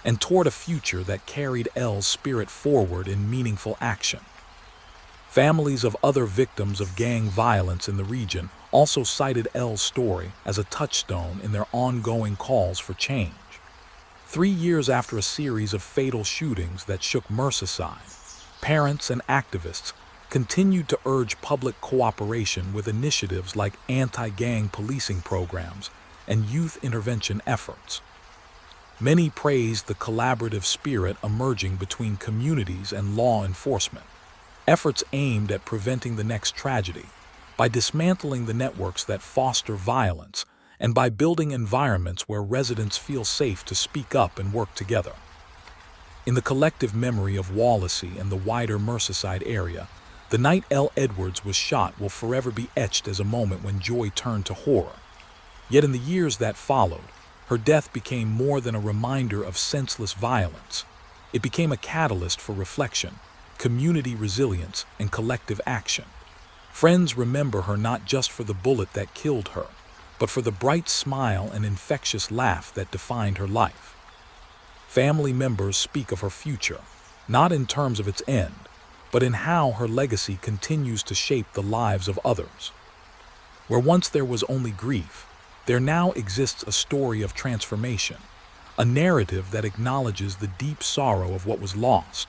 and toward a future that carried Elle's spirit forward in meaningful action. Families of other victims of gang violence in the region also cited Elle's story as a touchstone in their ongoing calls for change. 3 years after a series of fatal shootings that shook Merseyside, parents and activists continued to urge public cooperation with initiatives like anti-gang policing programs and youth intervention efforts. Many praised the collaborative spirit emerging between communities and law enforcement, efforts aimed at preventing the next tragedy by dismantling the networks that foster violence and by building environments where residents feel safe to speak up and work together. In the collective memory of Wallasey and the wider Merseyside area, the night Elle Edwards was shot will forever be etched as a moment when joy turned to horror. Yet in the years that followed, her death became more than a reminder of senseless violence. It became a catalyst for reflection, community resilience, and collective action. Friends remember her not just for the bullet that killed her, but for the bright smile and infectious laugh that defined her life. Family members speak of her future, not in terms of its end, but in how her legacy continues to shape the lives of others. Where once there was only grief, there now exists a story of transformation, a narrative that acknowledges the deep sorrow of what was lost,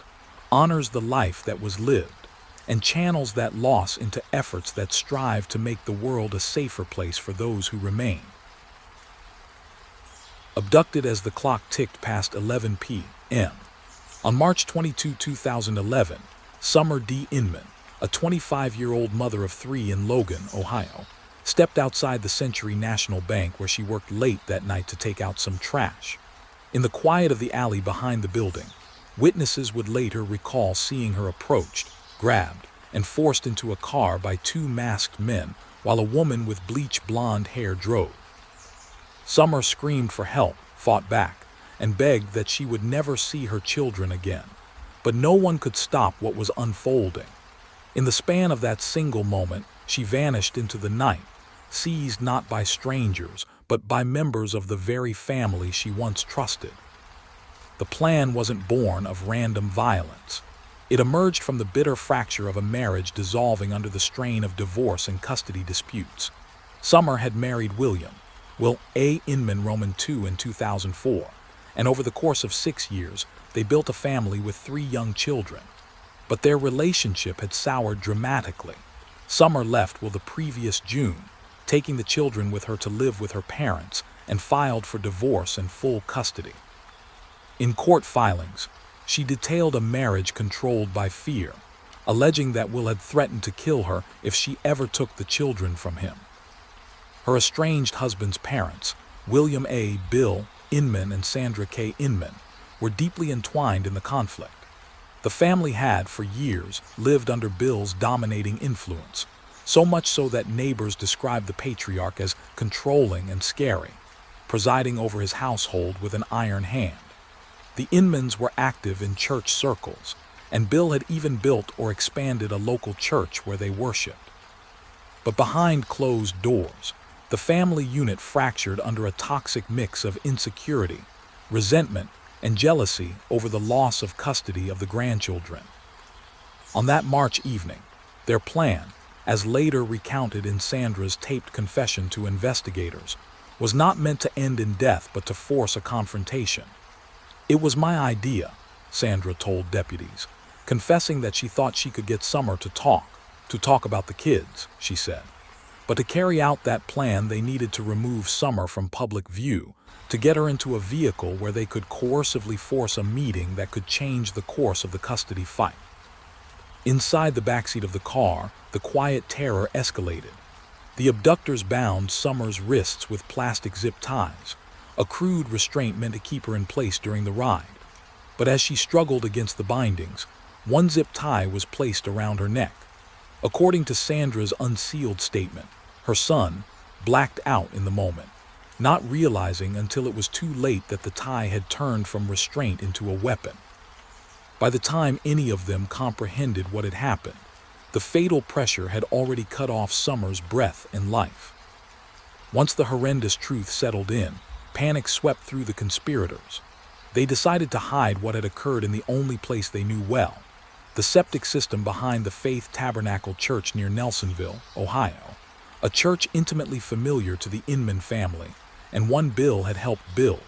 honors the life that was lived, and channels that loss into efforts that strive to make the world a safer place for those who remain. Abducted as the clock ticked past 11 p.m. On March 22, 2011, Summer D. Inman, a 25-year-old mother of 3 in Logan, Ohio, stepped outside the Century National Bank where she worked late that night to take out some trash. In the quiet of the alley behind the building, witnesses would later recall seeing her approached, grabbed, and forced into a car by 2 masked men while a woman with bleach blonde hair drove. Summer screamed for help, fought back, and begged that she would never see her children again. But no one could stop what was unfolding. In the span of that single moment, she vanished into the night, seized not by strangers, but by members of the very family she once trusted. The plan wasn't born of random violence. It emerged from the bitter fracture of a marriage dissolving under the strain of divorce and custody disputes. Summer had married William A. Inman Roman II in 2004, and over the course of 6 years, they built a family with 3 young children. But their relationship had soured dramatically. Summer left the previous June, taking the children with her to live with her parents, and filed for divorce and full custody. In court filings, she detailed a marriage controlled by fear, alleging that Will had threatened to kill her if she ever took the children from him. Her estranged husband's parents, William A. Bill Inman and Sandra K. Inman, were deeply entwined in the conflict. The family had, for years, lived under Bill's dominating influence, so much so that neighbors described the patriarch as controlling and scary, presiding over his household with an iron hand. The Inmans were active in church circles, and Bill had even built or expanded a local church where they worshipped. But behind closed doors, the family unit fractured under a toxic mix of insecurity, resentment, and jealousy over the loss of custody of the grandchildren. On that March evening, their plan, as later recounted in Sandra's taped confession to investigators, was not meant to end in death but to force a confrontation. "It was my idea," Sandra told deputies, confessing that she thought she could get Summer to talk about the kids, she said. But to carry out that plan, they needed to remove Summer from public view, to get her into a vehicle where they could coercively force a meeting that could change the course of the custody fight. Inside the backseat of the car, the quiet terror escalated. The abductors bound Summer's wrists with plastic zip ties, a crude restraint meant to keep her in place during the ride. But as she struggled against the bindings, one zip tie was placed around her neck. According to Sandra's unsealed statement, her son blacked out in the moment, not realizing until it was too late that the tie had turned from restraint into a weapon. By the time any of them comprehended what had happened, the fatal pressure had already cut off Summer's breath and life. Once the horrendous truth settled in, panic swept through the conspirators. They decided to hide what had occurred in the only place they knew well, the septic system behind the Faith Tabernacle Church near Nelsonville, Ohio, a church intimately familiar to the Inman family, and one Bill had helped build.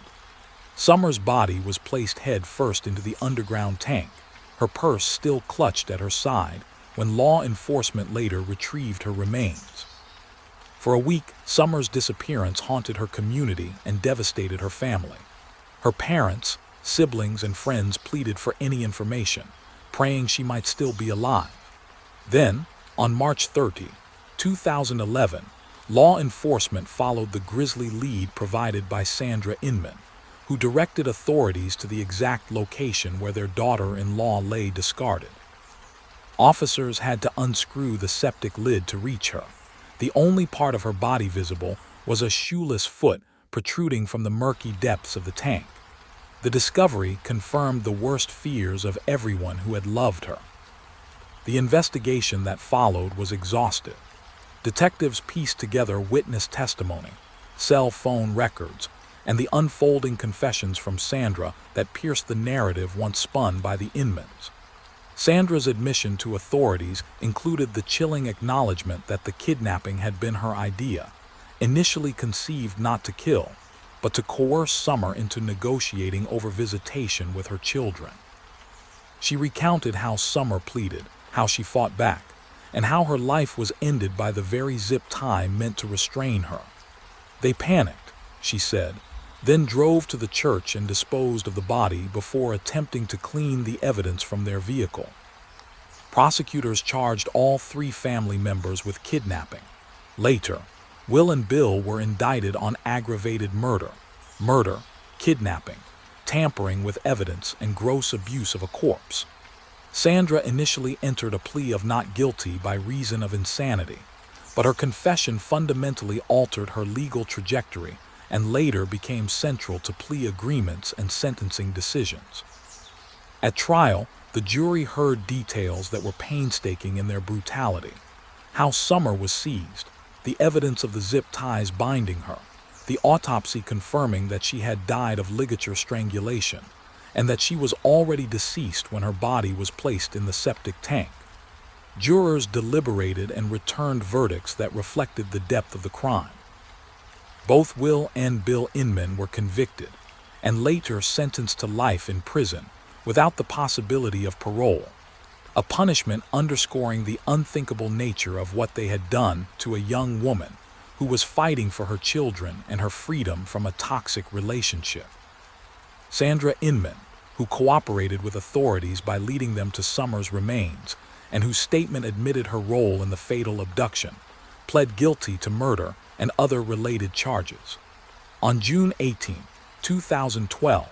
Summer's body was placed head first into the underground tank, her purse still clutched at her side, when law enforcement later retrieved her remains. For a week, Summer's disappearance haunted her community and devastated her family. Her parents, siblings, and friends pleaded for any information, praying she might still be alive. Then, on March 30, 2011, law enforcement followed the grisly lead provided by Sandra Inman, who directed authorities to the exact location where their daughter-in-law lay discarded. Officers had to unscrew the septic lid to reach her. The only part of her body visible was a shoeless foot protruding from the murky depths of the tank. The discovery confirmed the worst fears of everyone who had loved her. The investigation that followed was exhaustive. Detectives pieced together witness testimony, cell phone records, and the unfolding confessions from Sandra that pierced the narrative once spun by the Inmans. Sandra's admission to authorities included the chilling acknowledgement that the kidnapping had been her idea, initially conceived not to kill, but to coerce Summer into negotiating over visitation with her children. She recounted how Summer pleaded, how she fought back, and how her life was ended by the very zip tie meant to restrain her. "They panicked," she said, then drove to the church and disposed of the body before attempting to clean the evidence from their vehicle. Prosecutors charged all 3 family members with kidnapping. Later, Will and Bill were indicted on aggravated murder, kidnapping, tampering with evidence, and gross abuse of a corpse. Sandra initially entered a plea of not guilty by reason of insanity, but her confession fundamentally altered her legal trajectory and later became central to plea agreements and sentencing decisions. At trial, the jury heard details that were painstaking in their brutality: how Summer was seized, the evidence of the zip ties binding her, the autopsy confirming that she had died of ligature strangulation, and that she was already deceased when her body was placed in the septic tank. Jurors deliberated and returned verdicts that reflected the depth of the crime. Both Will and Bill Inman were convicted, and later sentenced to life in prison, without the possibility of parole, a punishment underscoring the unthinkable nature of what they had done to a young woman who was fighting for her children and her freedom from a toxic relationship. Sandra Inman, who cooperated with authorities by leading them to Summer's remains, and whose statement admitted her role in the fatal abduction, pled guilty to murder and other related charges. On June 18, 2012,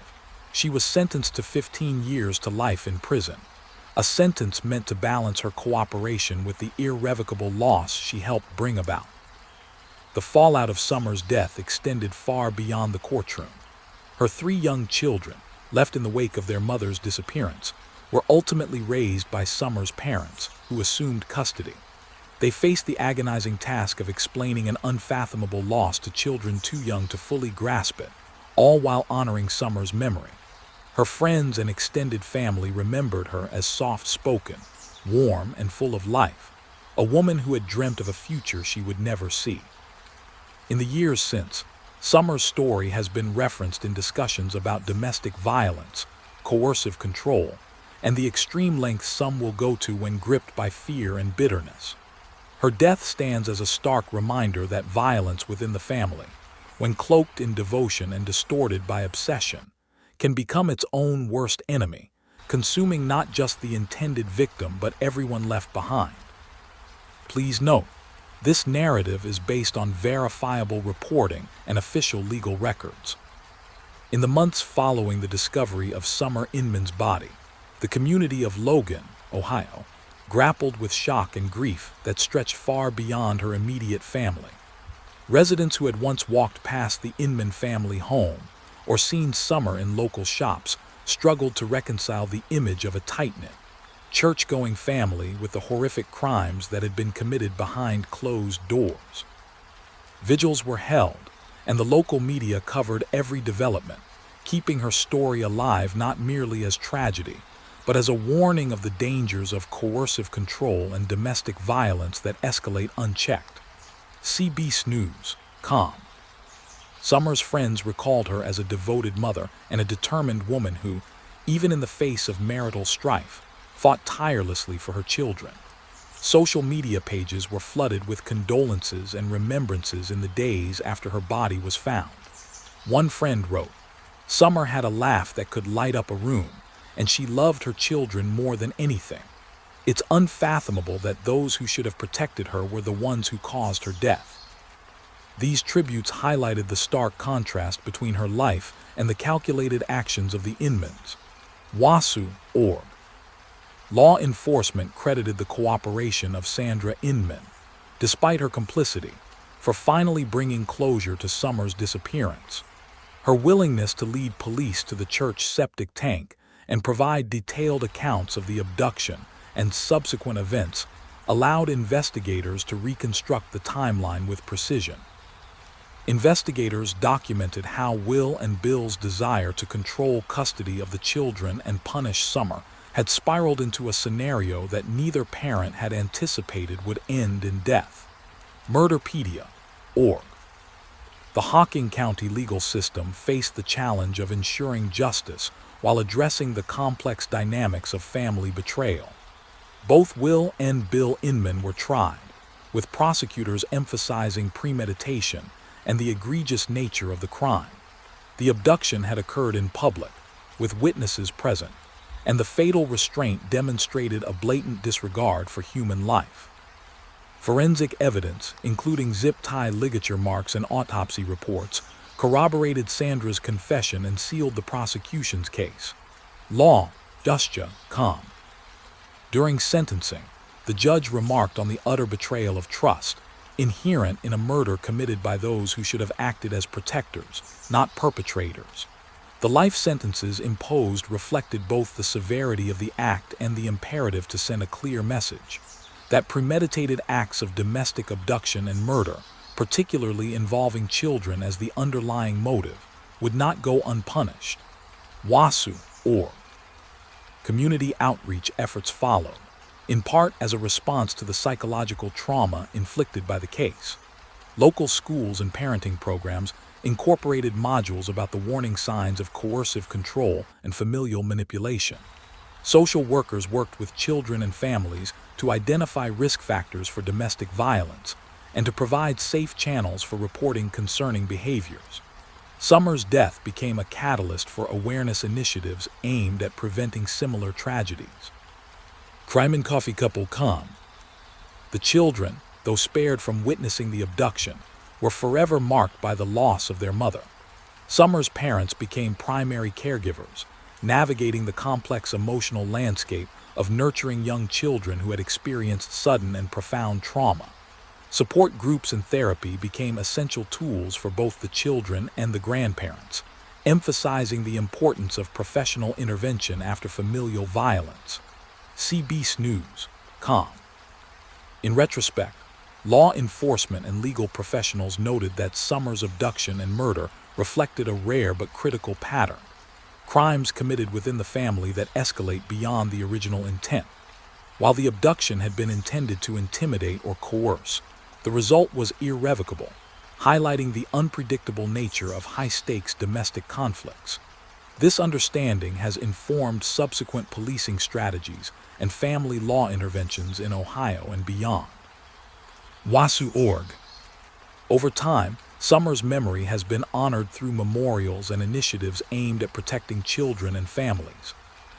she was sentenced to 15 years to life in prison, a sentence meant to balance her cooperation with the irrevocable loss she helped bring about. The fallout of Summer's death extended far beyond the courtroom. Her 3 young children, left in the wake of their mother's disappearance, were ultimately raised by Summer's parents, who assumed custody. They faced the agonizing task of explaining an unfathomable loss to children too young to fully grasp it, all while honoring Summer's memory. Her friends and extended family remembered her as soft-spoken, warm, and full of life, a woman who had dreamt of a future she would never see. In the years since, Summer's story has been referenced in discussions about domestic violence, coercive control, and the extreme lengths some will go to when gripped by fear and bitterness. Her death stands as a stark reminder that violence within the family, when cloaked in devotion and distorted by obsession, can become its own worst enemy, consuming not just the intended victim but everyone left behind. Please note, this narrative is based on verifiable reporting and official legal records. In the months following the discovery of Summer Inman's body, the community of Logan, Ohio, grappled with shock and grief that stretched far beyond her immediate family. Residents who had once walked past the Inman family home or seen Summer in local shops struggled to reconcile the image of a tight-knit, church-going family with the horrific crimes that had been committed behind closed doors. Vigils were held, and the local media covered every development, keeping her story alive not merely as tragedy, but as a warning of the dangers of coercive control and domestic violence that escalate unchecked. CBS News, Com. Summer's friends recalled her as a devoted mother and a determined woman who, even in the face of marital strife, fought tirelessly for her children. Social media pages were flooded with condolences and remembrances in the days after her body was found. One friend wrote, "Summer had a laugh that could light up a room, and she loved her children more than anything. It's unfathomable that those who should have protected her were the ones who caused her death." These tributes highlighted the stark contrast between her life and the calculated actions of the Inmans. WASU.org. Law enforcement credited the cooperation of Sandra Inman, despite her complicity, for finally bringing closure to Summer's disappearance. Her willingness to lead police to the church septic tank and provide detailed accounts of the abduction and subsequent events allowed investigators to reconstruct the timeline with precision. Investigators documented how Will and Bill's desire to control custody of the children and punish Summer had spiraled into a scenario that neither parent had anticipated would end in death. Murderpedia.org. The Hocking County legal system faced the challenge of ensuring justice while addressing the complex dynamics of family betrayal. Both Will and Bill Inman were tried, with prosecutors emphasizing premeditation and the egregious nature of the crime. The abduction had occurred in public, with witnesses present, and the fatal restraint demonstrated a blatant disregard for human life. Forensic evidence, including zip-tie ligature marks and autopsy reports, corroborated Sandra's confession and sealed the prosecution's case. Law.com. During sentencing, the judge remarked on the utter betrayal of trust, inherent in a murder committed by those who should have acted as protectors, not perpetrators. The life sentences imposed reflected both the severity of the act and the imperative to send a clear message that premeditated acts of domestic abduction and murder, particularly involving children as the underlying motive, would not go unpunished. WASU.org. Community outreach efforts followed, in part as a response to the psychological trauma inflicted by the case. Local schools and parenting programs incorporated modules about the warning signs of coercive control and familial manipulation. Social workers worked with children and families to identify risk factors for domestic violence and to provide safe channels for reporting concerning behaviors. Summer's death became a catalyst for awareness initiatives aimed at preventing similar tragedies. CrimeandCoffeeCouple.com. The children, though spared from witnessing the abduction, were forever marked by the loss of their mother. Summer's parents became primary caregivers, navigating the complex emotional landscape of nurturing young children who had experienced sudden and profound trauma. Support groups and therapy became essential tools for both the children and the grandparents, emphasizing the importance of professional intervention after familial violence. CBSNews.com. In retrospect, law enforcement and legal professionals noted that Summer's abduction and murder reflected a rare but critical pattern: crimes committed within the family that escalate beyond the original intent. While the abduction had been intended to intimidate or coerce, the result was irrevocable, highlighting the unpredictable nature of high-stakes domestic conflicts. This understanding has informed subsequent policing strategies and family law interventions in Ohio and beyond. WASU.org. Over time, Summer's memory has been honored through memorials and initiatives aimed at protecting children and families.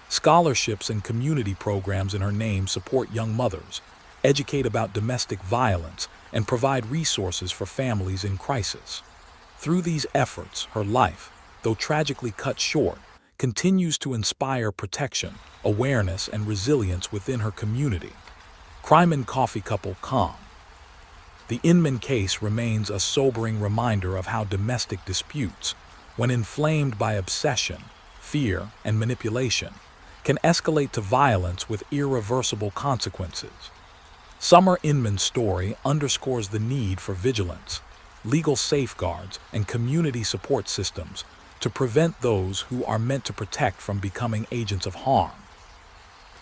Scholarships and community programs in her name support young mothers, educate about domestic violence, and provide resources for families in crisis. Through these efforts, her life, though tragically cut short, continues to inspire protection, awareness, and resilience within her community. CrimeandCoffeeCouple.com. The Inman case remains a sobering reminder of how domestic disputes, when inflamed by obsession, fear, and manipulation, can escalate to violence with irreversible consequences. Summer Inman's story underscores the need for vigilance, legal safeguards, and community support systems to prevent those who are meant to protect from becoming agents of harm.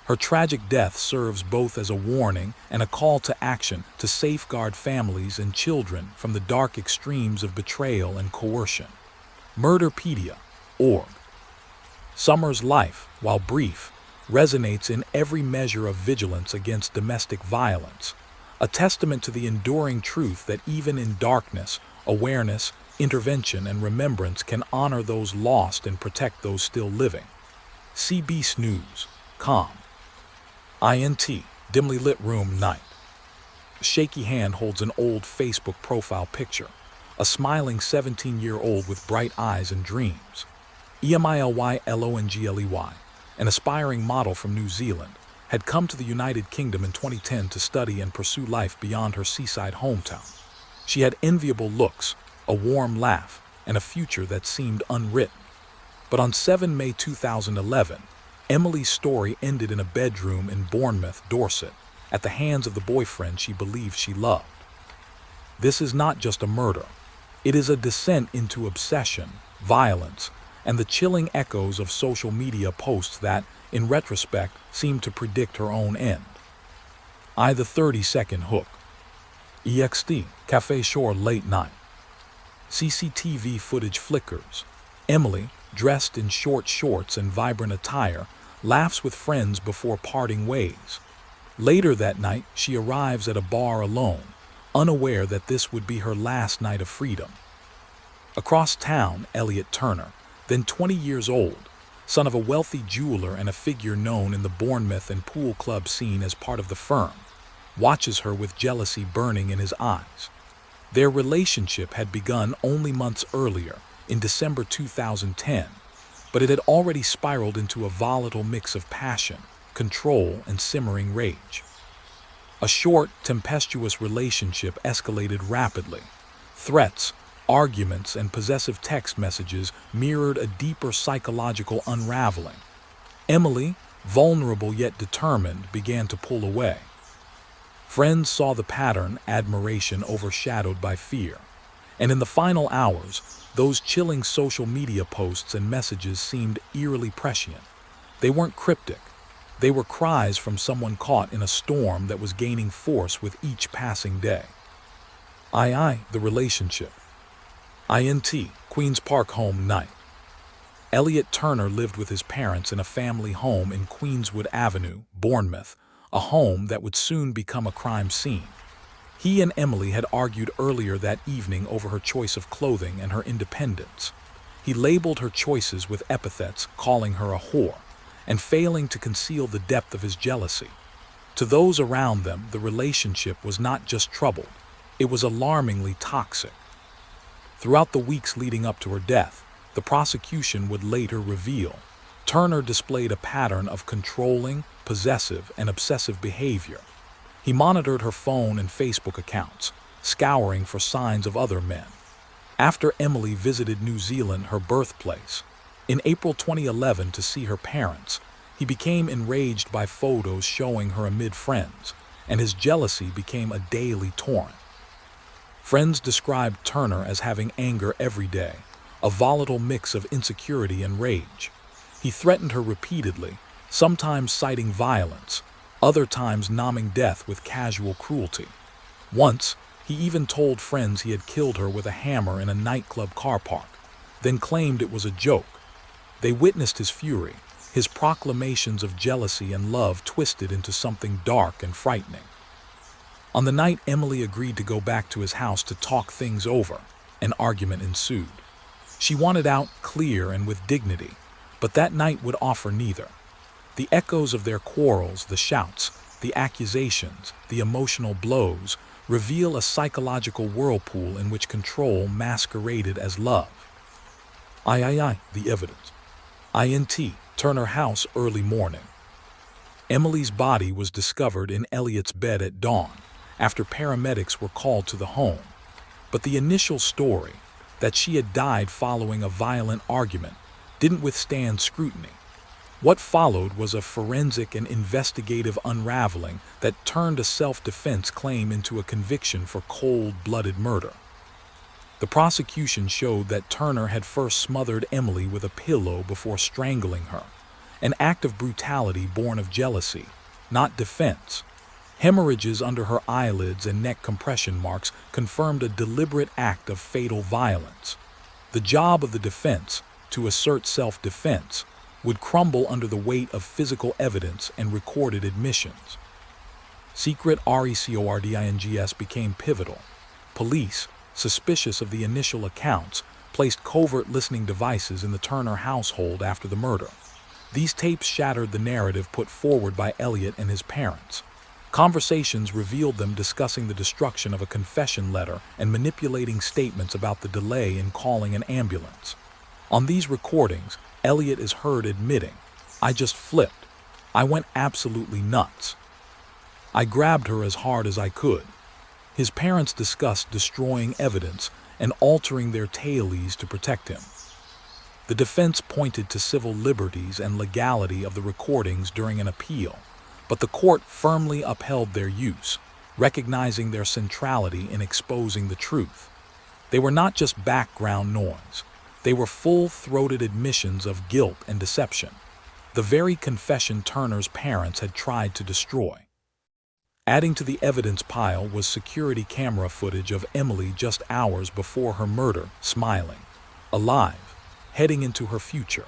Her tragic death serves both as a warning and a call to action to safeguard families and children from the dark extremes of betrayal and coercion. Murderpedia.org. Summer's life, while brief, resonates in every measure of vigilance against domestic violence, a testament to the enduring truth that even in darkness, awareness, intervention, and remembrance can honor those lost and protect those still living. CBSNews.com. INT, dimly lit room, night. A shaky hand holds an old Facebook profile picture, a smiling 17-year-old with bright eyes and dreams. EMILYLONGLEY, an aspiring model from New Zealand, had come to the United Kingdom in 2010 to study and pursue life beyond her seaside hometown. She had enviable looks, a warm laugh, and a future that seemed unwritten. But on 7 May 2011, Emily's story ended in a bedroom in Bournemouth, Dorset, at the hands of the boyfriend she believed she loved. This is not just a murder. It is a descent into obsession, violence, and the chilling echoes of social media posts that, in retrospect, seemed to predict her own end. The 30-second hook. EXT, Cafe Shore late night. CCTV footage flickers. Emily, dressed in short shorts and vibrant attire, laughs with friends before parting ways. Later that night, she arrives at a bar alone, unaware that this would be her last night of freedom. Across town, Elliot Turner, then 20 years old, son of a wealthy jeweler and a figure known in the Bournemouth and pool club scene as part of the firm, watches her with jealousy burning in his eyes. Their relationship had begun only months earlier, in December 2010, but it had already spiraled into a volatile mix of passion, control, and simmering rage. A short, tempestuous relationship escalated rapidly. Threats, arguments, and possessive text messages mirrored a deeper psychological unraveling. Emily, vulnerable yet determined, began to pull away. Friends saw the pattern, admiration overshadowed by fear. And in the final hours, those chilling social media posts and messages seemed eerily prescient. They weren't cryptic. They were cries from someone caught in a storm that was gaining force with each passing day. The relationship. INT, Queen's Park home night. Elliot Turner lived with his parents in a family home in Queenswood Avenue, Bournemouth, a home that would soon become a crime scene. He and Emily had argued earlier that evening over her choice of clothing and her independence. He labeled her choices with epithets, calling her a whore, and failing to conceal the depth of his jealousy. To those around them, the relationship was not just troubled, it was alarmingly toxic. Throughout the weeks leading up to her death, the prosecution would later reveal, Turner displayed a pattern of controlling, possessive, and obsessive behavior. He monitored her phone and Facebook accounts, scouring for signs of other men. After Emily visited New Zealand, her birthplace, in April 2011 to see her parents, he became enraged by photos showing her amid friends, and his jealousy became a daily torrent. Friends described Turner as having anger every day, a volatile mix of insecurity and rage. He threatened her repeatedly, sometimes citing violence, other times numbing death with casual cruelty. Once, he even told friends he had killed her with a hammer in a nightclub car park, then claimed it was a joke. They witnessed his fury, his proclamations of jealousy and love twisted into something dark and frightening. On the night Emily agreed to go back to his house to talk things over, an argument ensued. She wanted out clear and with dignity, but that night would offer neither. The echoes of their quarrels, the shouts, the accusations, the emotional blows, reveal a psychological whirlpool in which control masqueraded as love. The evidence. INT, Turner House early morning. Emily's body was discovered in Elliot's bed at dawn, after paramedics were called to the home. But the initial story, that she had died following a violent argument, didn't withstand scrutiny. What followed was a forensic and investigative unraveling that turned a self-defense claim into a conviction for cold-blooded murder. The prosecution showed that Turner had first smothered Emily with a pillow before strangling her, an act of brutality born of jealousy, not defense. Hemorrhages under her eyelids and neck compression marks confirmed a deliberate act of fatal violence. The job of the defense, to assert self-defense, would crumble under the weight of physical evidence and recorded admissions. Secret recordings became pivotal. Police, suspicious of the initial accounts, placed covert listening devices in the Turner household after the murder. These tapes shattered the narrative put forward by Elliot and his parents. Conversations revealed them discussing the destruction of a confession letter and manipulating statements about the delay in calling an ambulance. On these recordings, Elliot is heard admitting, "I just flipped. I went absolutely nuts. I grabbed her as hard as I could." His parents discussed destroying evidence and altering their tales to protect him. The defense pointed to civil liberties and legality of the recordings during an appeal, but the court firmly upheld their use, recognizing their centrality in exposing the truth. They were not just background noise. They were full-throated admissions of guilt and deception, the very confession Turner's parents had tried to destroy. Adding to the evidence pile was security camera footage of Emily just hours before her murder, smiling, alive, heading into her future.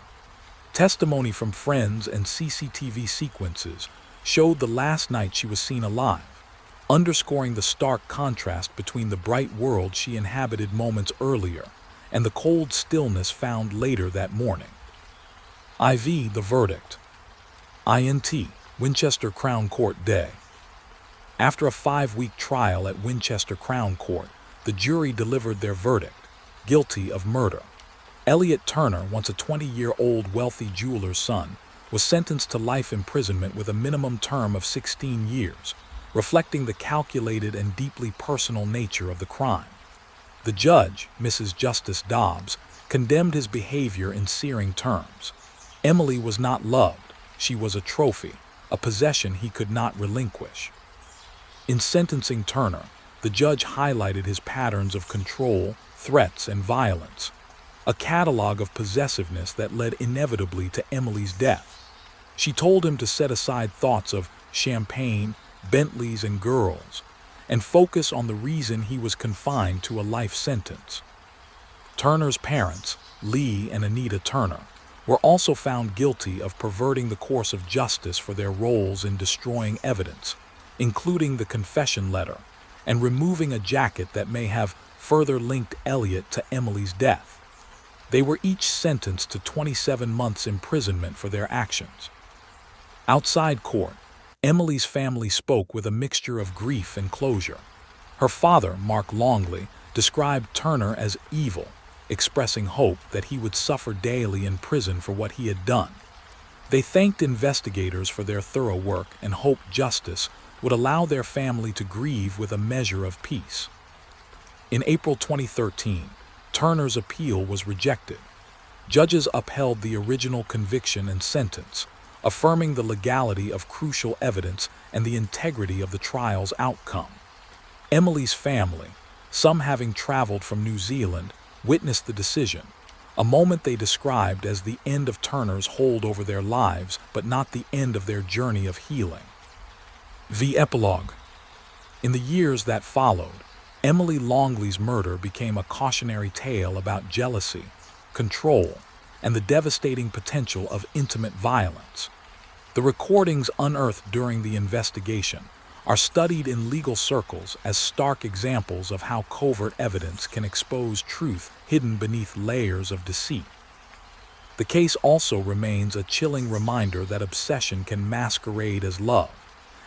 Testimony from friends and CCTV sequences showed the last night she was seen alive, underscoring the stark contrast between the bright world she inhabited moments earlier and the cold stillness found later that morning. IV. The verdict. INT. Winchester Crown Court Day. After a 5-week trial at Winchester Crown Court, the jury delivered their verdict, guilty of murder. Elliot Turner, once a 20-year-old wealthy jeweler's son, was sentenced to life imprisonment with a minimum term of 16 years, reflecting the calculated and deeply personal nature of the crime. The judge, Mrs. Justice Dobbs, condemned his behavior in searing terms. Emily was not loved. She was a trophy, a possession he could not relinquish. In sentencing Turner, the judge highlighted his patterns of control, threats, and violence, a catalog of possessiveness that led inevitably to Emily's death. She told him to set aside thoughts of champagne, Bentleys, and girls, and focus on the reason he was confined to a life sentence. Turner's parents, Lee and Anita Turner, were also found guilty of perverting the course of justice for their roles in destroying evidence, including the confession letter, and removing a jacket that may have further linked Elliot to Emily's death. They were each sentenced to 27 months imprisonment for their actions. Outside court, Emily's family spoke with a mixture of grief and closure. Her father, Mark Longley, described Turner as evil, expressing hope that he would suffer daily in prison for what he had done. They thanked investigators for their thorough work and hoped justice would allow their family to grieve with a measure of peace. In April 2013, Turner's appeal was rejected. Judges upheld the original conviction and sentence, affirming the legality of crucial evidence and the integrity of the trial's outcome. Emily's family, some having traveled from New Zealand, witnessed the decision, a moment they described as the end of Turner's hold over their lives, but not the end of their journey of healing. The epilogue. In the years that followed, Emily Longley's murder became a cautionary tale about jealousy, control, and the devastating potential of intimate violence. The recordings unearthed during the investigation are studied in legal circles as stark examples of how covert evidence can expose truth hidden beneath layers of deceit. The case also remains a chilling reminder that obsession can masquerade as love,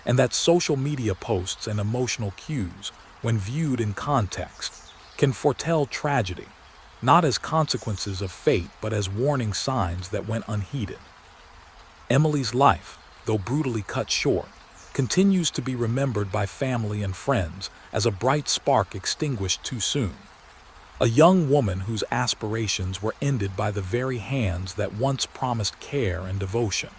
and that social media posts and emotional cues, when viewed in context, can foretell tragedy, not as consequences of fate but as warning signs that went unheeded. Emily's life, though brutally cut short, continues to be remembered by family and friends as a bright spark extinguished too soon. A young woman whose aspirations were ended by the very hands that once promised care and devotion.